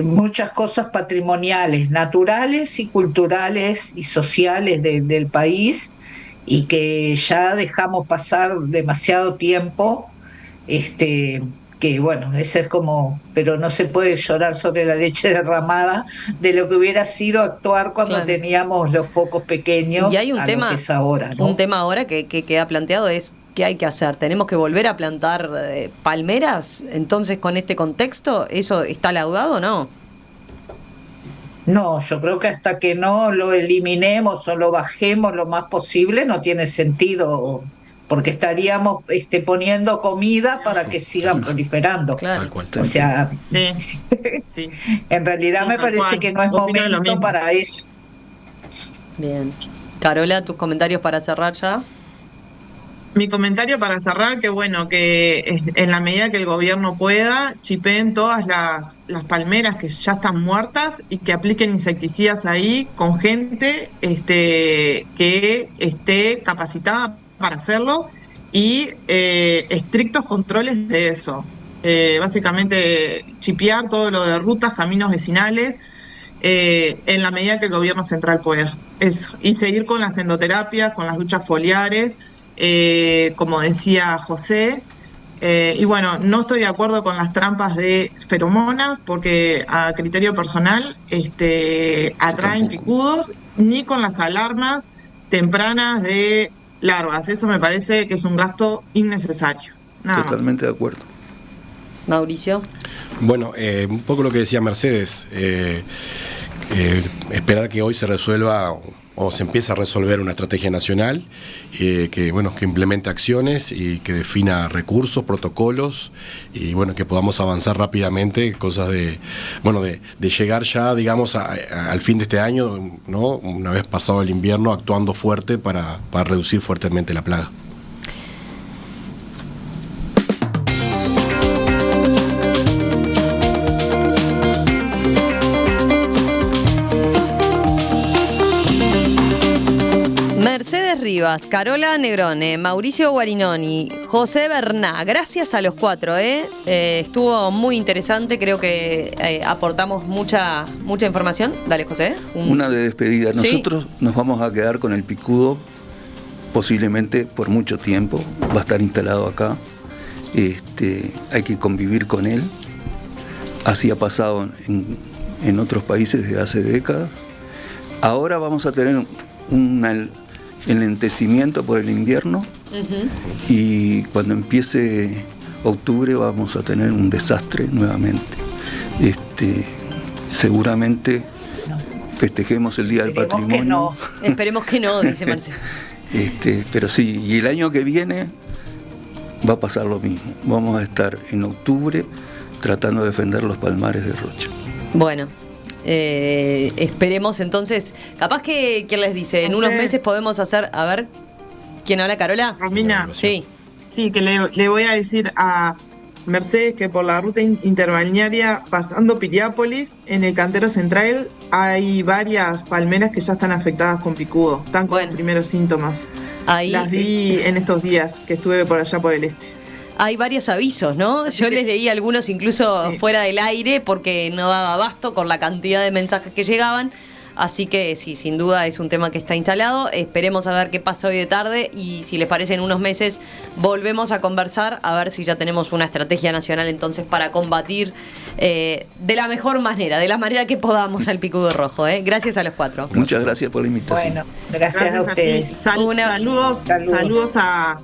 muchas cosas patrimoniales, naturales y culturales y sociales del país, y que ya dejamos pasar demasiado tiempo, que bueno, eso es como, pero no se puede llorar sobre la leche derramada de lo que hubiera sido actuar cuando teníamos los focos pequeños. Y hay un tema, lo que es ahora, ¿no? Un tema ahora que queda planteado es ¿qué hay que hacer? ¿Tenemos que volver a plantar palmeras? Entonces, con este contexto, ¿eso está laudado o no? No, yo creo que hasta que no lo eliminemos o lo bajemos lo más posible no tiene sentido, porque estaríamos poniendo comida para que sigan proliferando. Claro. O sea, sí. En realidad me parece que no es momento para eso. Bien. Carola, tus comentarios para cerrar ya. Mi comentario para cerrar, que bueno, que en la medida que el gobierno pueda, chipeen todas las palmeras que ya están muertas y que apliquen insecticidas ahí con gente que esté capacitada para hacerlo y estrictos controles de eso. Básicamente chipear todo lo de rutas, caminos vecinales, en la medida que el gobierno central pueda. Eso. Y seguir con las endoterapias, con las duchas foliares, como decía José, y bueno, no estoy de acuerdo con las trampas de feromonas porque a criterio personal atraen picudos, ni con las alarmas tempranas de larvas. Eso me parece que es un gasto innecesario. Nada Totalmente más. De acuerdo. Mauricio. Bueno, un poco lo que decía Mercedes, esperar que hoy se resuelva o se empieza a resolver una estrategia nacional que implemente acciones y que defina recursos, protocolos y bueno, que podamos avanzar rápidamente, cosas de llegar ya, digamos, al fin de este año, ¿no? Una vez pasado el invierno, actuando fuerte para reducir fuertemente la plaga. Mercedes Rivas, Carola Negrone, Mauricio Guarinoni, José Berná, gracias a los 4, estuvo muy interesante, creo que aportamos mucha información. Dale, José. Una de despedida. ¿Sí? Nosotros nos vamos a quedar con el picudo posiblemente por mucho tiempo, va a estar instalado acá, hay que convivir con él, así ha pasado en otros países desde hace décadas. Ahora vamos a tener un enlentecimiento por el invierno y cuando empiece octubre vamos a tener un desastre nuevamente. Seguramente festejemos el Día del Patrimonio. Esperemos que no, dice Marcelo. Pero sí, y el año que viene va a pasar lo mismo. Vamos a estar en octubre tratando de defender los palmares de Rocha. Bueno, esperemos entonces. Capaz que, ¿quién les dice? En unos meses podemos hacer, a ver, ¿quién habla? ¿Carola? Romina. Sí. Sí, que le voy a decir a Mercedes que por la ruta interbalnearia pasando Piriápolis, en el cantero central hay varias palmeras que ya están afectadas con picudo, están con los primeros síntomas. Ahí, las vi en estos días que estuve por allá por el este. Hay varios avisos, ¿no? Yo les leí algunos incluso fuera del aire porque no daba abasto con la cantidad de mensajes que llegaban. Así que sí, sin duda es un tema que está instalado. Esperemos a ver qué pasa hoy de tarde y si les parece en unos meses volvemos a conversar a ver si ya tenemos una estrategia nacional entonces para combatir de la mejor manera, de la manera que podamos al picudo rojo. Gracias a los 4. Muchas gracias por la invitación. Bueno, gracias a ustedes. Saludos a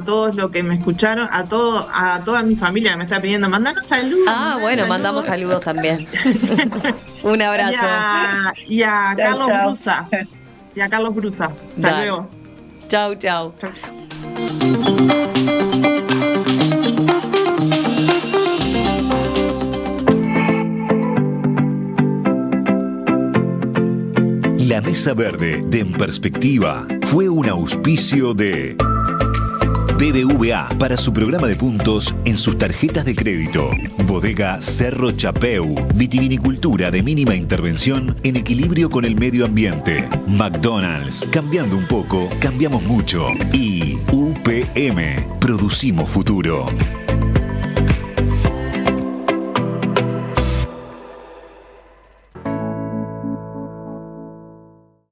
todos los que me escucharon, a toda mi familia que me está pidiendo, mandanos saludos. Bueno, mandamos saludos también. Un abrazo. Y a Carlos Brusa. Y a Carlos Brusa. Hasta luego. Chau, chau. La Mesa Verde de En Perspectiva fue un auspicio de BBVA para su programa de puntos en sus tarjetas de crédito. Bodega Cerro Chapeu, vitivinicultura de mínima intervención en equilibrio con el medio ambiente. McDonald's, cambiando un poco, cambiamos mucho. Y UPM, producimos futuro.